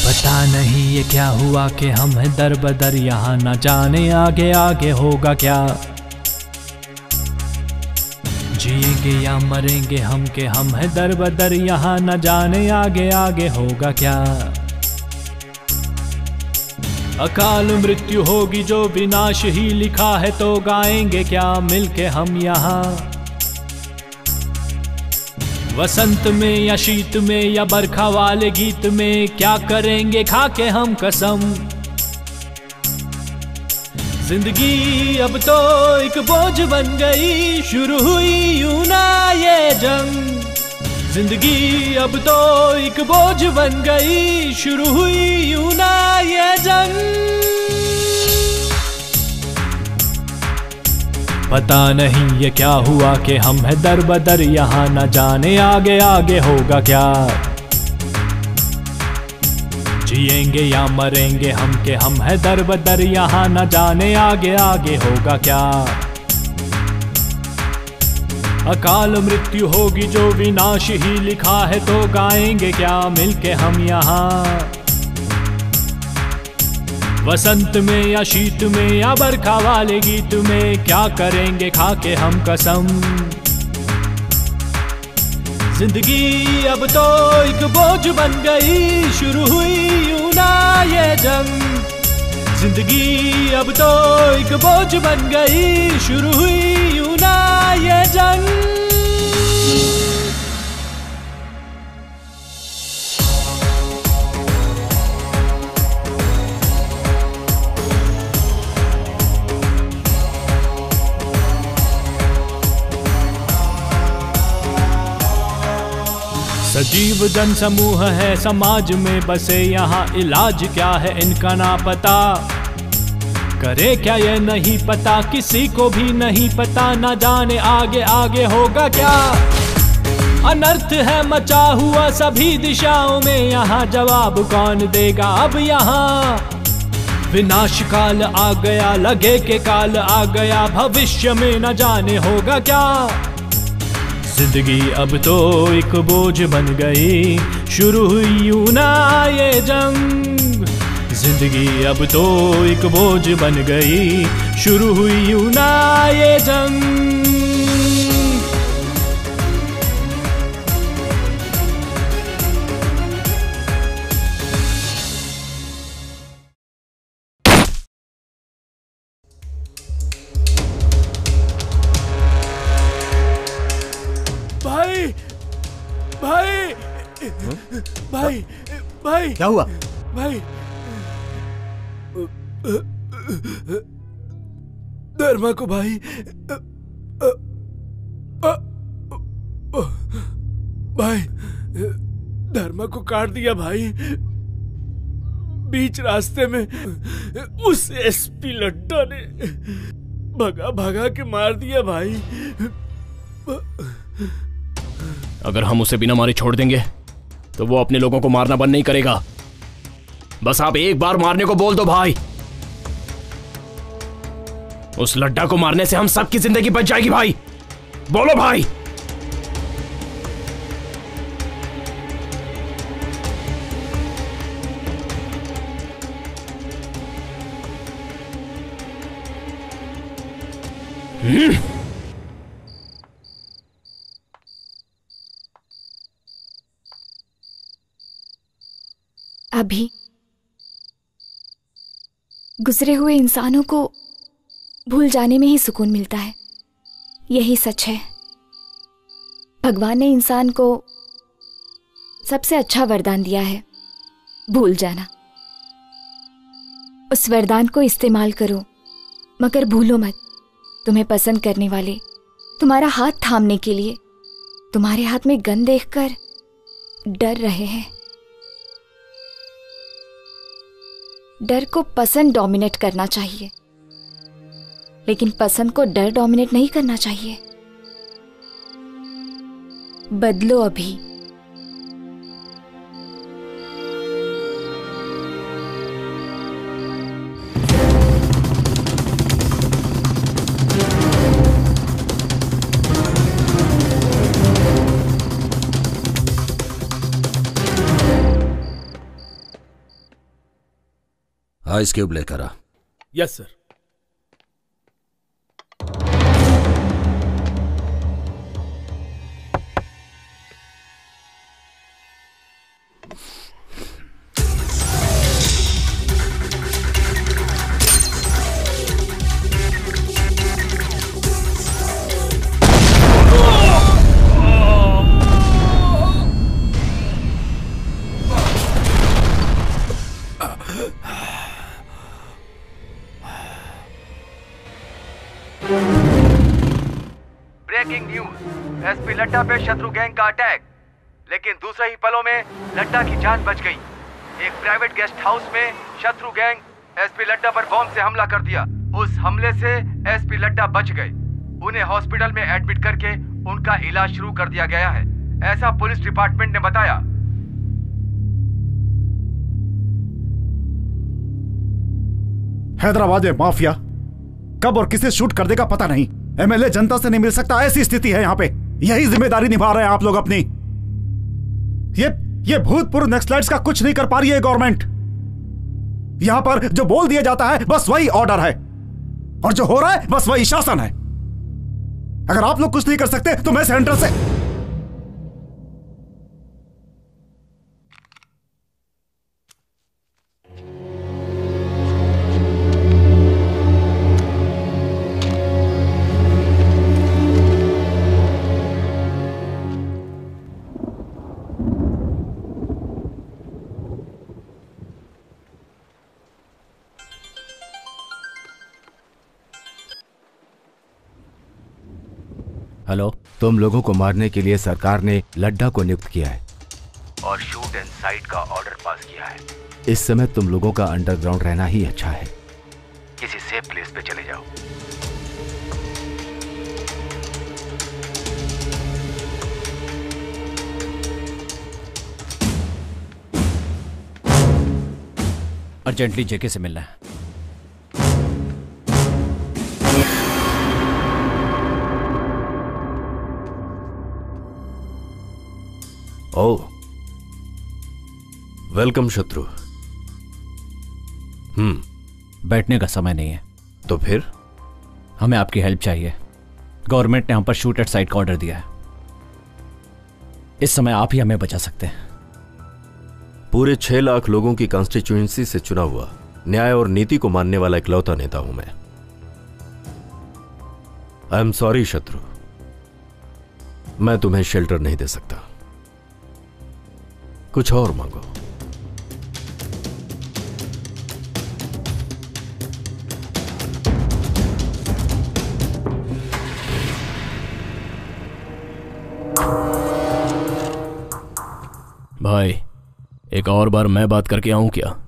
पता नहीं ये क्या हुआ कि हम हैं दर बदर यहाँ, न जाने आगे आगे होगा क्या। जिएंगे या मरेंगे हम के हम हैं दर बदर यहाँ, न जाने आगे आगे होगा क्या। अकाल मृत्यु होगी जो विनाश ही लिखा है, तो गाएंगे क्या मिलके हम यहाँ। वसंत में या शीत में या बरखा वाले गीत में, क्या करेंगे खा के हम कसम। जिंदगी अब तो एक बोझ बन गई, शुरू हुई यूं ना ये जंग। जिंदगी अब तो एक बोझ बन गई, शुरू हुई यूं ना ये जंग। पता नहीं ये क्या हुआ कि हम हैं दर बदर यहाँ, न जाने आगे आगे होगा क्या। जिएंगे या मरेंगे हम के हम हैं दर बदर यहाँ, न जाने आगे आगे होगा क्या। अकाल मृत्यु होगी जो विनाश ही लिखा है, तो गाएंगे क्या मिलके हम यहाँ। वसंत में या शीत में या बरखा वाले गीत में, क्या करेंगे खा के हम कसम। जिंदगी अब तो एक बोझ बन गई, शुरू हुई यूं ना ये जंग। जिंदगी अब तो एक बोझ बन गई, शुरू हुई यूं ना ये जंग। जीव जन समूह है समाज में बसे यहाँ, इलाज क्या है इनका ना पता। करे क्या ये नहीं पता, किसी को भी नहीं पता, ना जाने आगे आगे होगा क्या। अनर्थ है मचा हुआ सभी दिशाओं में, यहाँ जवाब कौन देगा अब यहाँ। विनाश काल आ गया, लगे के काल आ गया, भविष्य में न जाने होगा क्या। जिंदगी अब तो एक बोझ बन गई, शुरू हुई यूं ना ये जंग। जिंदगी अब तो एक बोझ बन गई, शुरू हुई यूं ना ये जंग। भाई भाई भाई क्या हुआ भाई? धर्मा को भाई भाई धर्मा को काट दिया भाई, बीच रास्ते में। उस एसपी लड्डा ने भगा भगा के मार दिया भाई। अगर हम उसे बिना मारे छोड़ देंगे तो वो अपने लोगों को मारना बंद नहीं करेगा। बस आप एक बार मारने को बोल दो भाई, उस लड्डा को मारने से हम सबकी जिंदगी बच जाएगी भाई। बोलो भाई। अभी गुजरे हुए इंसानों को भूल जाने में ही सुकून मिलता है, यही सच है। भगवान ने इंसान को सबसे अच्छा वरदान दिया है, भूल जाना। उस वरदान को इस्तेमाल करो, मगर भूलो मत, तुम्हें पसंद करने वाले तुम्हारा हाथ थामने के लिए तुम्हारे हाथ में गन देखकर डर रहे हैं। डर को पसंद डोमिनेट करना चाहिए, लेकिन पसंद को डर डोमिनेट नहीं करना चाहिए। बदलो अभी। आइस क्यूब लेकर आ। Yes sir. Breaking news, SP Ladda पे शत्रु गैंग का अटैक, लेकिन दूसरे ही पलों में लड्डा की जान बच गई। एक प्राइवेट गेस्ट हाउस में शत्रु गैंग एसपी लड्डा पर बॉम्ब से हमला कर दिया। उस हमले से एसपी लड्डा बच गए। उन्हें हॉस्पिटल में एडमिट करके उनका इलाज शुरू कर दिया गया है, ऐसा पुलिस डिपार्टमेंट ने बताया। हैदराबाद में माफिया कब और किसे शूट कर देगा पता नहीं। एमएलए जनता से नहीं मिल सकता, ऐसी स्थिति है यहाँ पे। यही जिम्मेदारी निभा रहे हैं आप लोग अपनी। ये भूतपूर्व नक्सलाइट्स का कुछ नहीं कर पा रही है गवर्नमेंट। यहां पर जो बोल दिया जाता है बस वही ऑर्डर है, और जो हो रहा है बस वही शासन है। अगर आप लोग कुछ नहीं कर सकते तो मैं सेंटर से हेलो, तुम लोगों को मारने के लिए सरकार ने लड्डा को नियुक्त किया है। और शूट एंड साइट का ऑर्डर पास किया है। इस समय तुम लोगों का अंडरग्राउंड रहना ही अच्छा है। किसी सेफ प्लेस पे चले जाओ। अर्जेंटली जेके से मिलना है। ओह, वेलकम शत्रु। बैठने का समय नहीं है। तो फिर? हमें आपकी हेल्प चाहिए। गवर्नमेंट ने हम पर शूट एट साइट का ऑर्डर दिया है। इस समय आप ही हमें बचा सकते हैं। पूरे 6 लाख लोगों की कॉन्स्टिट्यूएंसी से चुना हुआ, न्याय और नीति को मानने वाला इकलौता नेता हूं मैं। आई एम सॉरी शत्रु, मैं तुम्हें शेल्टर नहीं दे सकता। कुछ और मांगो। भाई, एक और बार मैं बात करके आऊं क्या?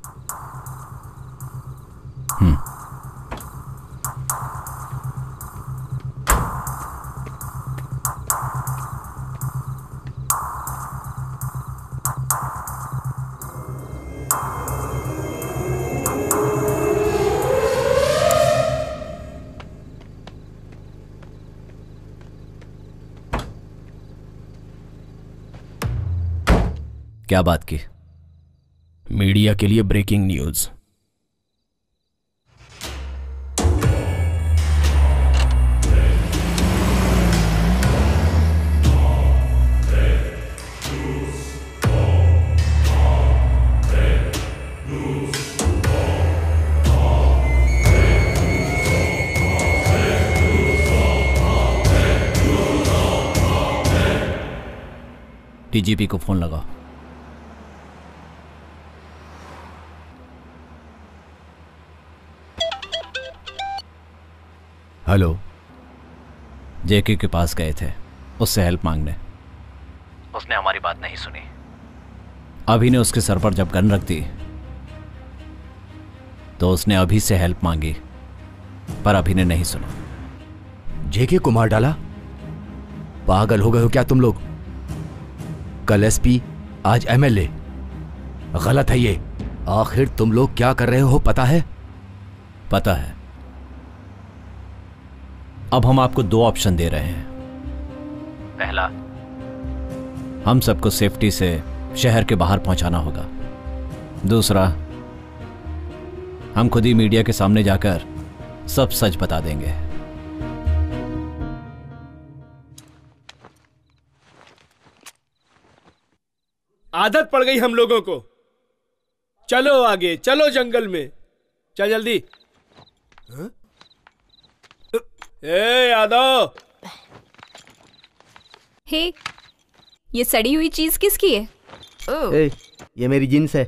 क्या बात की? मीडिया के लिए ब्रेकिंग न्यूज। डीजीपी को फोन लगाओ। हेलो। जेके के पास गए थे उससे हेल्प मांगने। उसने हमारी बात नहीं सुनी। अभी ने उसके सर पर जब गन रख दी तो उसने अभी से हेल्प मांगी, पर अभी ने नहीं सुना। जेके को मार डाला? पागल हो गए हो क्या तुम लोग? कल एसपी, आज एमएलए। गलत है ये। आखिर तुम लोग क्या कर रहे हो पता है? पता है। अब हम आपको 2 ऑप्शन दे रहे हैं। पहला, हम सबको सेफ्टी से शहर के बाहर पहुंचाना होगा। दूसरा, हम खुद ही मीडिया के सामने जाकर सब सच बता देंगे। आदत पड़ गई हम लोगों को। चलो आगे, चलो जंगल में। चल जल्दी। ए यादव। हे, ये सड़ी हुई चीज किसकी है? ए, ये मेरी जींस है।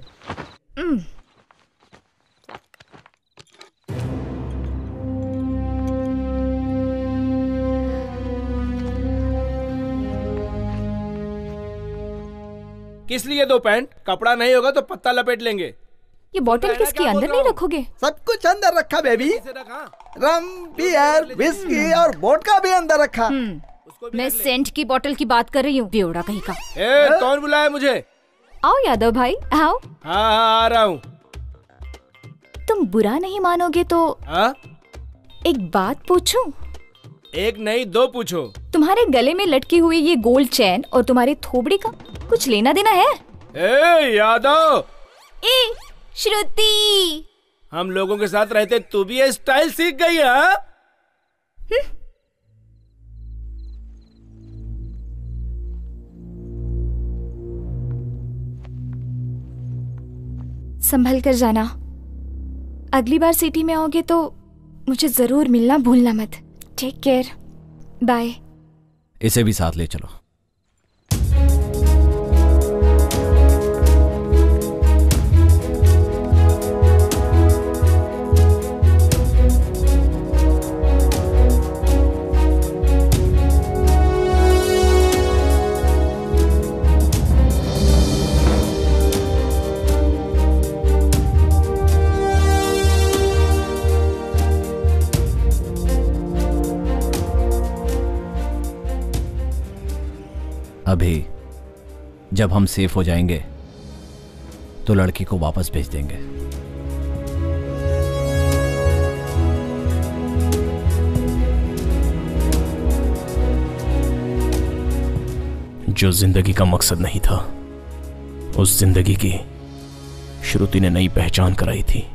किस लिए 2 पैंट? कपड़ा नहीं होगा तो पत्ता लपेट लेंगे। ये बोतल किसकी? अंदर नहीं रखोगे? सब कुछ अंदर रखा बेबी। रम, बियर, विस्की और वोडका भी अंदर रखा। मैं सेंट की बोतल की बात कर रही हूँ, बेवड़ा कहीं का। कौन बुलाया मुझे? आओ यादव भाई, आओ। हाँ, आ रहा हूँ। तुम बुरा नहीं मानोगे तो एक बात पूछूं? एक नहीं 2 पूछो। तुम्हारे गले में लटकी हुई ये गोल्ड चैन और तुम्हारे थोबड़ी का कुछ लेना देना है? ए यादव। ए श्रुति, हम लोगों के साथ रहते तू भी ये स्टाइल सीख गई है? संभल कर जाना। अगली बार सिटी में आओगे तो मुझे जरूर मिलना भूलना मत। Take care, bye. इसे भी साथ ले चलो। अभी जब हम सेफ हो जाएंगे तो लड़की को वापस भेज देंगे। जो जिंदगी का मकसद नहीं था, उस जिंदगी की श्रुति ने नई पहचान कराई थी।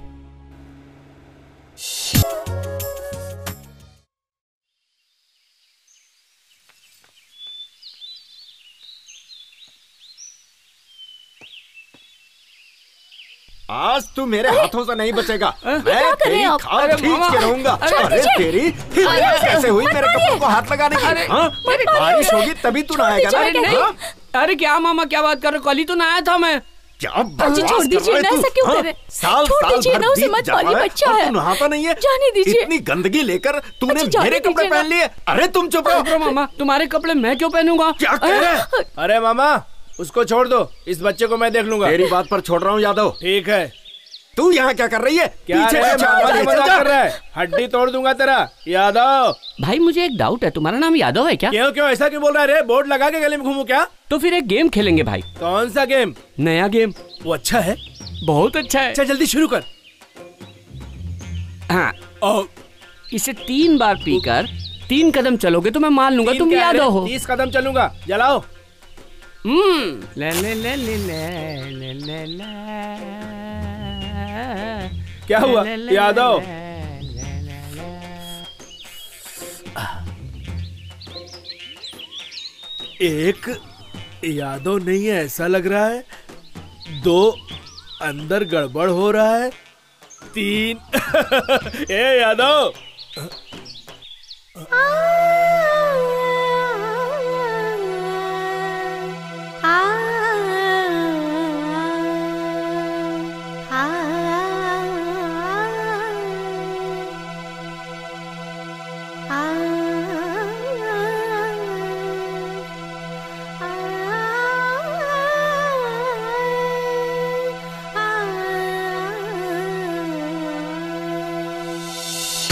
आज तू मेरे हाथों से नहीं बचेगा। मैं तेरी खाल अरे खींच मामा, के रहूंगा। अरे अरे तेरी हिम्मत कैसे हुई मेरे कपड़ों को हाथ लगाने की? हाँ? बारिश होगी तभी तू नहाएगा ना? हाँ? अरे क्या मामा, क्या बात कर रहे हो? कल ही तो नहाया था मैं। क्या बकवास छोड़ दीजिए ना, ऐसा क्यों कर रहे? साल छोड़ साल दीजिए भर ना, उसे बीत मत जा पालिए, रहा है बच्चा और है। तू नहाता नहीं है। जाने दीजिए। इतनी गंदगी लेकर तूने अच्छा, जाने मेरे कपड़े दीजिए पहन ना। लिए। अरे तुम चुप रहो। मामा, तुम्हारे कपड़े मैं क्यों पहनूंगा? क्या कह रहे हैं? अरे मामा, उसको छोड़ दो, इस बच्चे को मैं देख लूंगा। तेरी बात पर छोड़ रहा हूँ यादव। ठीक है। तू यहाँ क्या कर रही है? क्या पीछे रे, पीछे मामा आगे मजाक चल जा। कर रहा है? हड्डी तोड़ दूंगा तेरा। यादव भाई मुझे एक डाउट है, तुम्हारा नाम यादव है क्या? क्यों ऐसा क्यों बोल रहा है रे? बोर्ड लगा के गले में घूमू क्या? तो फिर एक गेम खेलेंगे भाई। कौन सा गेम? नया गेम। वो अच्छा है? बहुत अच्छा है। अच्छा जल्दी शुरू कर। हाँ, और इसे 3 बार पीकर 3 कदम चलोगे तो मैं मान लूंगा तुम यादव हो। 30 कदम चलूंगा। जलाओ। ले ले ले ले ले ले ले। क्या हुआ यादव? एक यादव नहीं है ऐसा लग रहा है। 2 अंदर गड़बड़ हो रहा है। 3 ए यादव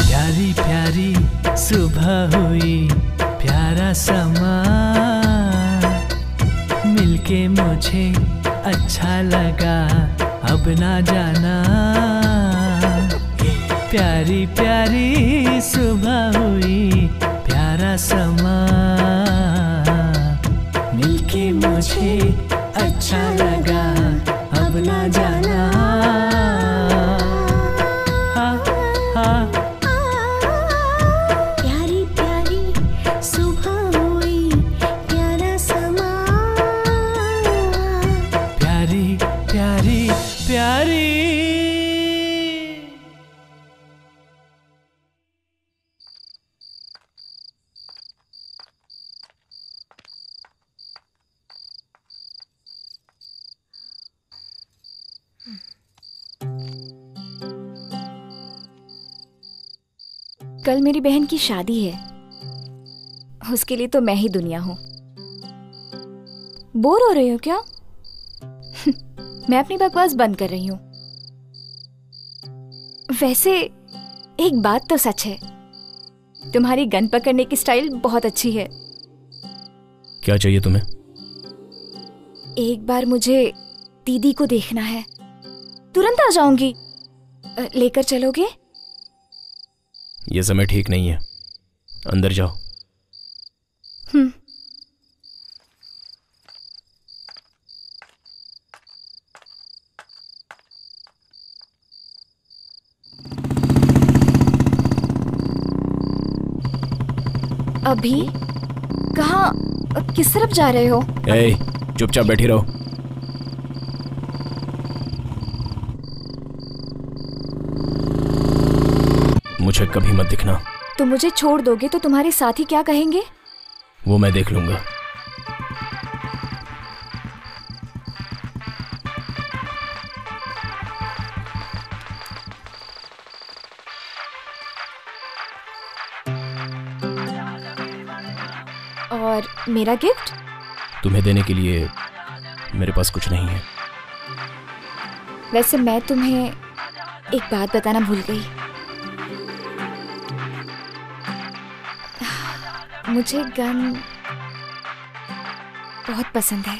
प्यारी प्यारी सुबह हुई, प्यारा समा मिलके मुझे अच्छा लगा, अब ना जाना। प्यारी प्यारी सुबह हुई, प्यारा समा मिलके मुझे अच्छा लगा, अब ना जाना। हाँ हाँ प्यारी प्यारी सुबह हुई, प्यारा समा। प्यारी प्यारी प्यारी। कल मेरी बहन की शादी है, उसके लिए तो मैं ही दुनिया हूं। बोर हो रही हो क्या? मैं अपनी बकवास बंद कर रही हूं। वैसे एक बात तो सच है, तुम्हारी गन पकड़ने की स्टाइल बहुत अच्छी है। क्या चाहिए तुम्हें? एक बार मुझे दीदी को देखना है, तुरंत आ जाऊंगी। लेकर चलोगे? यह समय ठीक नहीं है, अंदर जाओ। अभी कहाँ, किस तरफ जा रहे हो? ए, चुपचाप बैठी रहो। मुझे कभी मत दिखना। तुम मुझे छोड़ दोगे तो तुम्हारे साथी क्या कहेंगे? वो मैं देख लूंगा। और मेरा गिफ्ट? तुम्हें देने के लिए मेरे पास कुछ नहीं है। वैसे मैं तुम्हें एक बात बताना भूल गई। मुझे गन बहुत पसंद है।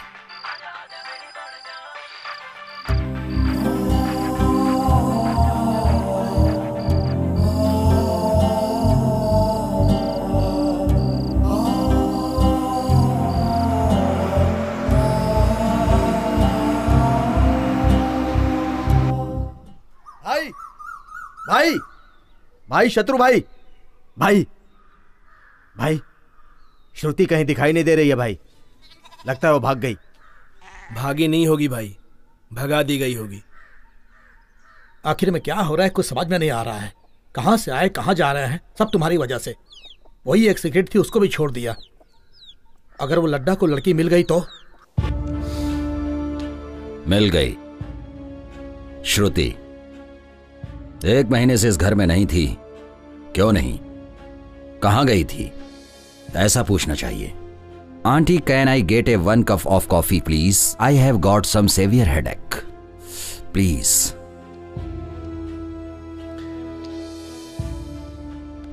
भाई भाई भाई शत्रु भाई भाई भाई श्रुति कहीं दिखाई नहीं दे रही है भाई। लगता है वो भाग गई। भागी नहीं होगी भाई, भगा दी गई होगी। आखिर में क्या हो रहा है कुछ समझ में नहीं आ रहा है। कहां से आए कहां जा रहे हैं, सब तुम्हारी वजह से। वही एक सिगरेट थी उसको भी छोड़ दिया। अगर वो लड्डा को लड़की मिल गई तो? मिल गई। श्रुति 1 महीने से इस घर में नहीं थी। क्यों नहीं, कहां गई थी, ऐसा पूछना चाहिए। Aunty can I get a 1 cup of coffee please, I have got some severe headache please.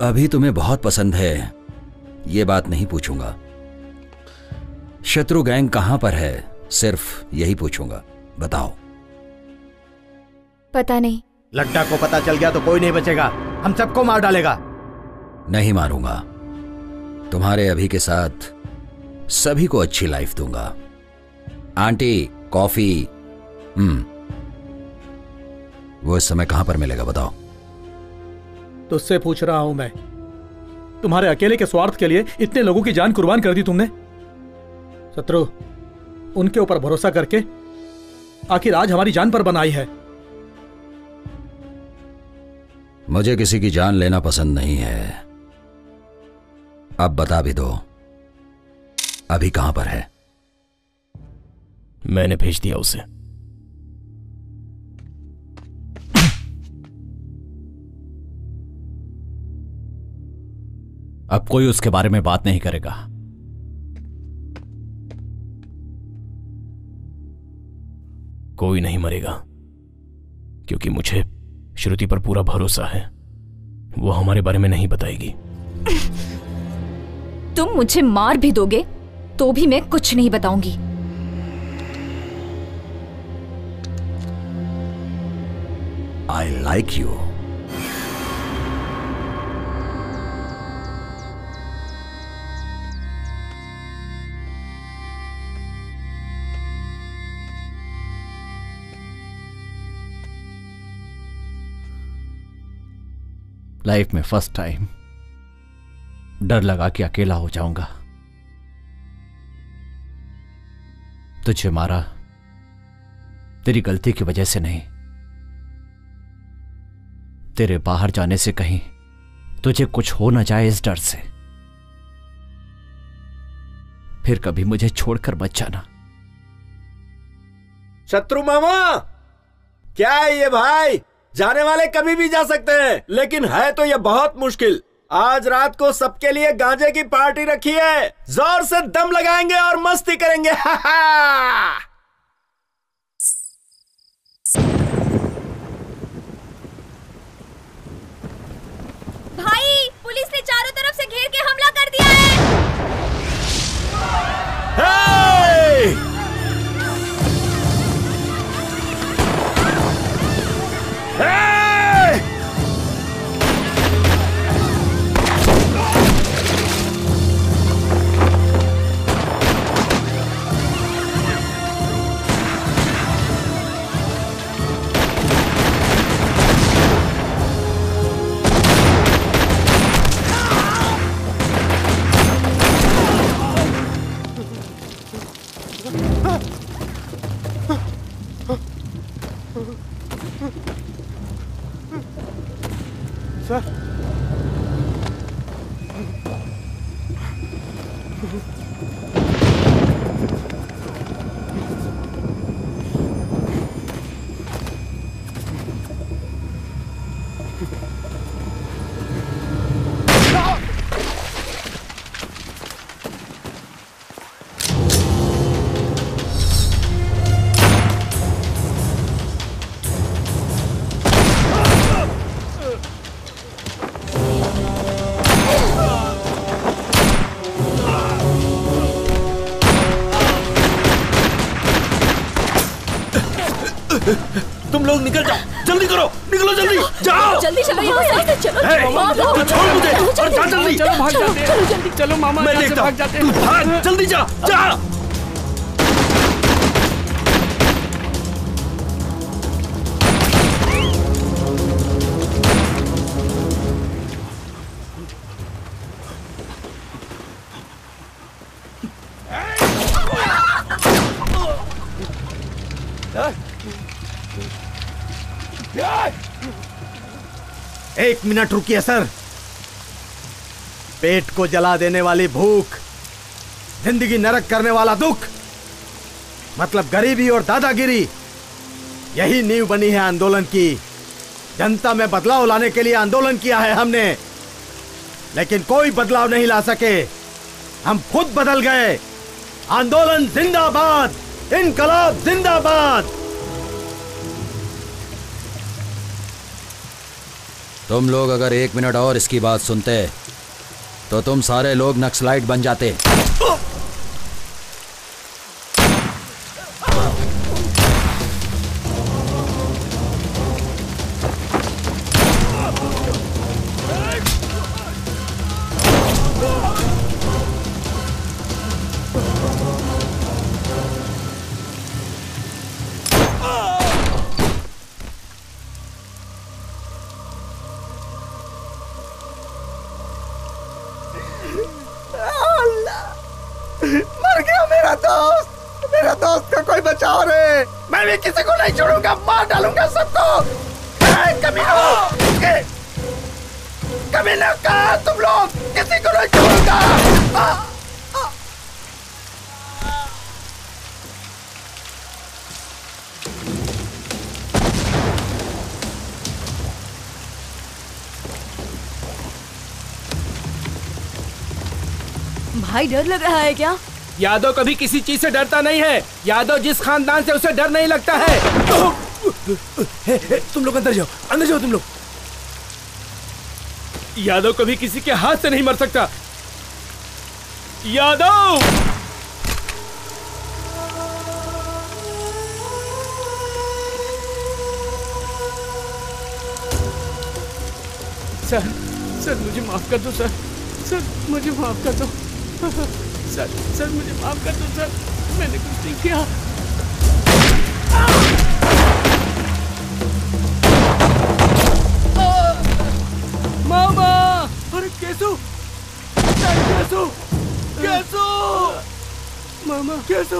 अभी तुम्हें बहुत पसंद है, ये बात नहीं पूछूंगा। शत्रु गैंग कहां पर है, सिर्फ यही पूछूंगा। बताओ। पता नहीं। लड्डा को पता चल गया तो कोई नहीं बचेगा, हम सबको मार डालेगा। नहीं मारूंगा, तुम्हारे अभी के साथ सभी को अच्छी लाइफ दूंगा। Aunty coffee. वो इस समय कहां पर मिलेगा बताओ। तुझसे पूछ रहा हूं मैं। तुम्हारे अकेले के स्वार्थ के लिए इतने लोगों की जान कुर्बान कर दी तुमने। शत्रु, उनके ऊपर भरोसा करके आखिर आज हमारी जान पर बनाई है। मुझे किसी की जान लेना पसंद नहीं है। अब बता भी दो, अभी कहां पर है? मैंने भेज दिया उसे। अब कोई उसके बारे में बात नहीं करेगा। कोई नहीं मरेगा, क्योंकि मुझे श्रुति पर पूरा भरोसा है। वो हमारे बारे में नहीं बताएगी। तुम मुझे मार भी दोगे तो भी मैं कुछ नहीं बताऊंगी। I like you. लाइफ में फर्स्ट टाइम डर लगा कि अकेला हो जाऊंगा। तुझे मारा तेरी गलती की वजह से नहीं, तेरे बाहर जाने से कहीं तुझे कुछ हो ना जाए इस डर से। फिर कभी मुझे छोड़कर मत जाना। शत्रु मामा, क्या है ये भाई? जाने वाले कभी भी जा सकते हैं, लेकिन है तो ये बहुत मुश्किल। आज रात को सबके लिए गांजे की पार्टी रखी है, जोर से दम लगाएंगे और मस्ती करेंगे। भाई, पुलिस ने चारों तरफ से घेर के हमला कर दिया है। सर, तुम लोग निकल जाओ, जल्दी करो, निकलो जल्दी, जाओ जल्दी चलो यहाँ से, चलो ए, तू छोड़ मुझे और जा जल्दी। चलो भाग जाते हैं, चलो मामा मैं यहाँ से देखता भाग हूँ, जाते तू हैं। भाग, जल्दी जा जा। एक मिनट रुकिए सर। पेट को जला देने वाली भूख, जिंदगी नरक करने वाला दुख, मतलब गरीबी और दादागिरी, यही नींव बनी है आंदोलन की। जनता में बदलाव लाने के लिए आंदोलन किया है हमने, लेकिन कोई बदलाव नहीं ला सके। हम खुद बदल गए। आंदोलन जिंदाबाद, इनकलाब जिंदाबाद। तुम लोग अगर 1 मिनट और इसकी बात सुनते तो तुम सारे लोग नक्सलाइट बन जाते। मर गया मेरा दोस्त का कोई बचाओ रे। मैं भी किसी को नहीं छोड़ूंगा, मार डालूंगा सबको। कमीना कहा तुम लोग, किसी को नहीं छोड़ूंगा। भाई डर लग रहा है क्या? यादव कभी किसी चीज से डरता नहीं है। यादव जिस खानदान से उसे डर नहीं लगता है। तुम लोग अंदर जाओ तुम लोग। यादव कभी किसी के हाथ से नहीं मर सकता। यादव सर मुझे माफ कर दो सर मुझे माफ कर दो सर मुझे माफ कर दो सर, मैंने कुछ नहीं किया। मामा, अरे कैसो मामा कैसो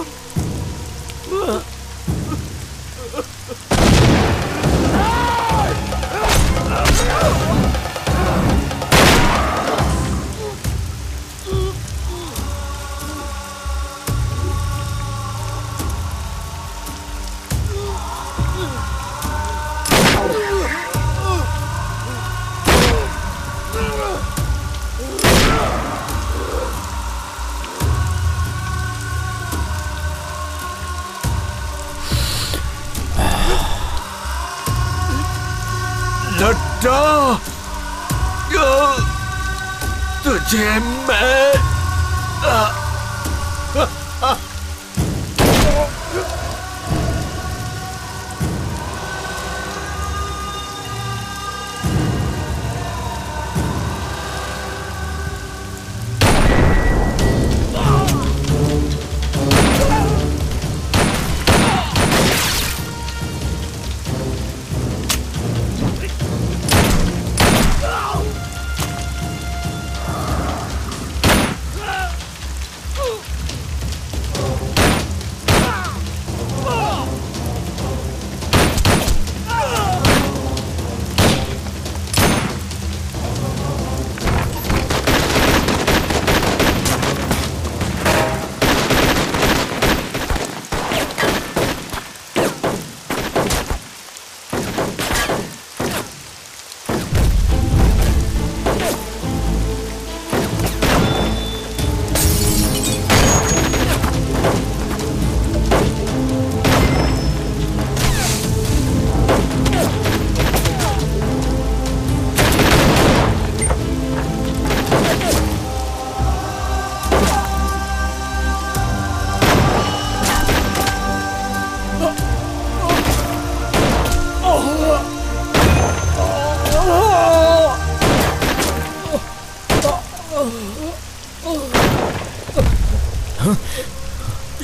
लड्डा, तुझे मैं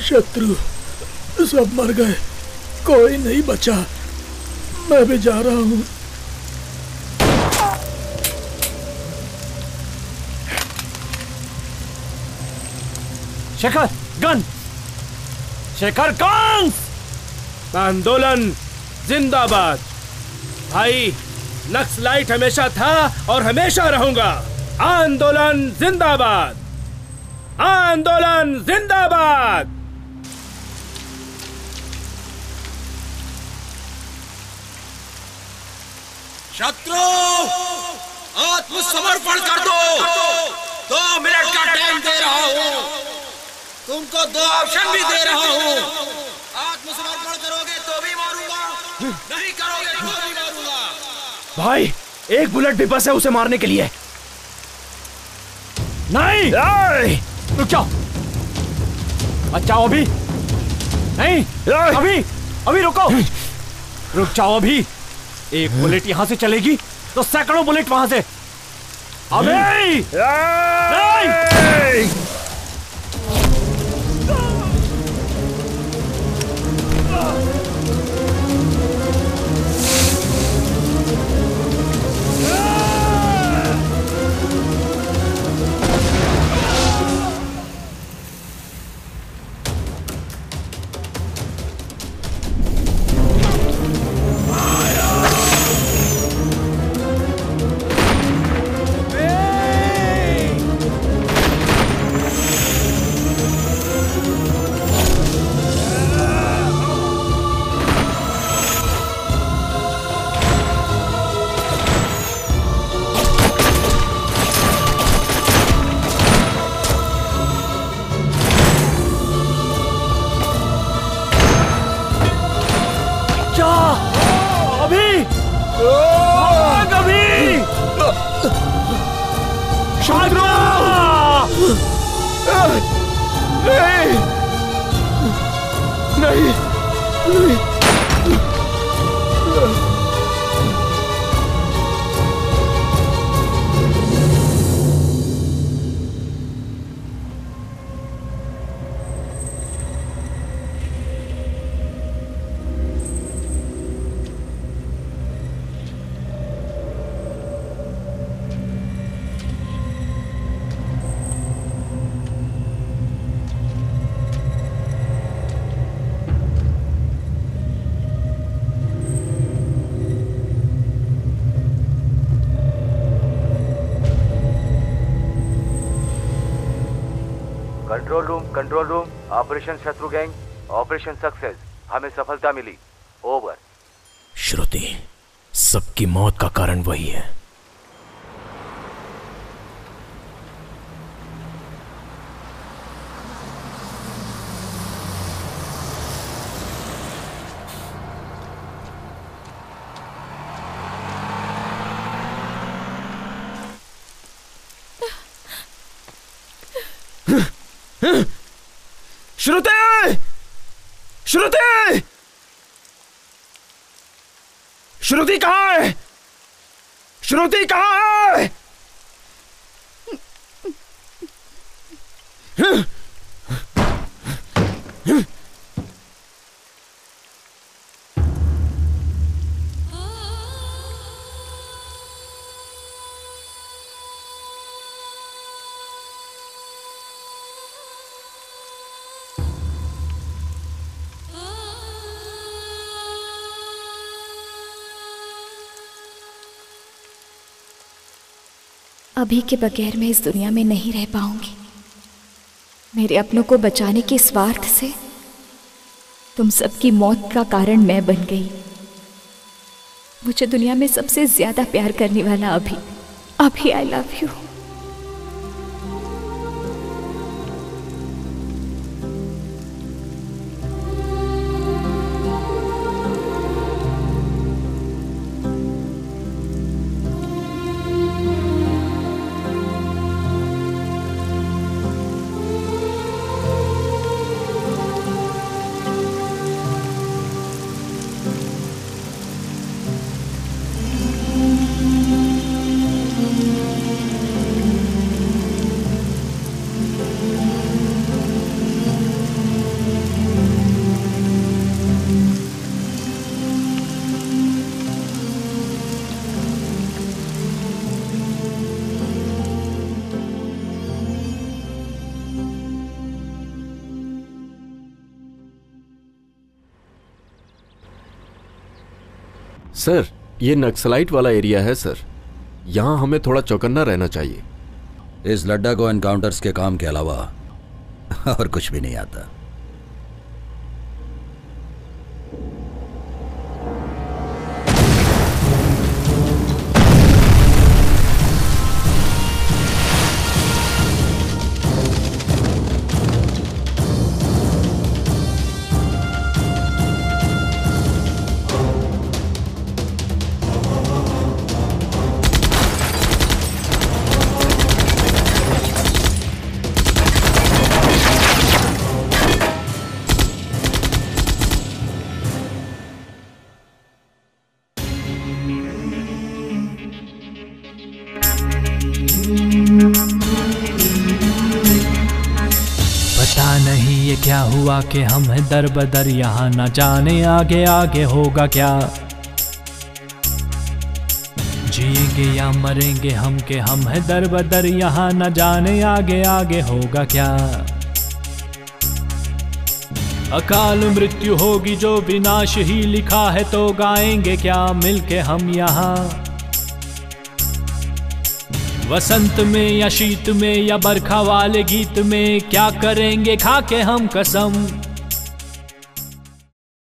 शत्रु सब मर गए, कोई नहीं बचा। मैं भी जा रहा हूँ। Shekhar gun, Shekhar gun. आंदोलन जिंदाबाद। भाई नक्सलाइट हमेशा था और हमेशा रहूंगा। आंदोलन जिंदाबाद, आंदोलन जिंदाबाद। शत्रु आत्मसमर्पण कर दो। 2 मिनट का टाइम दे रहा हूँ, तुमको 2 ऑप्शन भी दे रहा हूँ। आत्मसमर्पण करोगे तो भी मारूंगा, नहीं करोगे तो भी मारूंगा। भाई एक बुलेट भी बस है उसे मारने के लिए। नहीं, रुक जाओ। बचाओ अभी, नहीं अभी, अभी रुको, रुक जाओ अभी। एक बुलेट यहां से चलेगी तो सैकड़ों बुलेट वहां से। अभी नहीं। कंट्रोल रूम, ऑपरेशन शत्रु गैंग, ऑपरेशन सक्सेस। हमें सफलता मिली। ओवर। श्रुति, सबकी मौत का कारण वही है। श्रुति! श्रुति! श्रुति कहाँ है? श्रुति कहाँ है? अभी के बगैर मैं इस दुनिया में नहीं रह पाऊंगी। मेरे अपनों को बचाने के स्वार्थ से तुम सबकी मौत का कारण मैं बन गई। मुझे दुनिया में सबसे ज्यादा प्यार करने वाला अभी आई लव यू। सर ये नक्सलाइट वाला एरिया है सर, यहाँ हमें थोड़ा चौकन्ना रहना चाहिए। इस लड्डा को एनकाउंटर्स के काम के अलावा और कुछ भी नहीं आता। पता नहीं ये क्या हुआ कि हम हैं दर बदर यहाँ, न जाने आगे आगे होगा क्या। जिएंगे या मरेंगे हम के हम हैं दर बदर यहाँ, न जाने आगे आगे होगा क्या। अकाल मृत्यु होगी जो विनाश ही लिखा है, तो गाएंगे क्या मिलके हम यहाँ। वसंत में या शीत में या बरखा वाले गीत में, क्या करेंगे खा के हम कसम।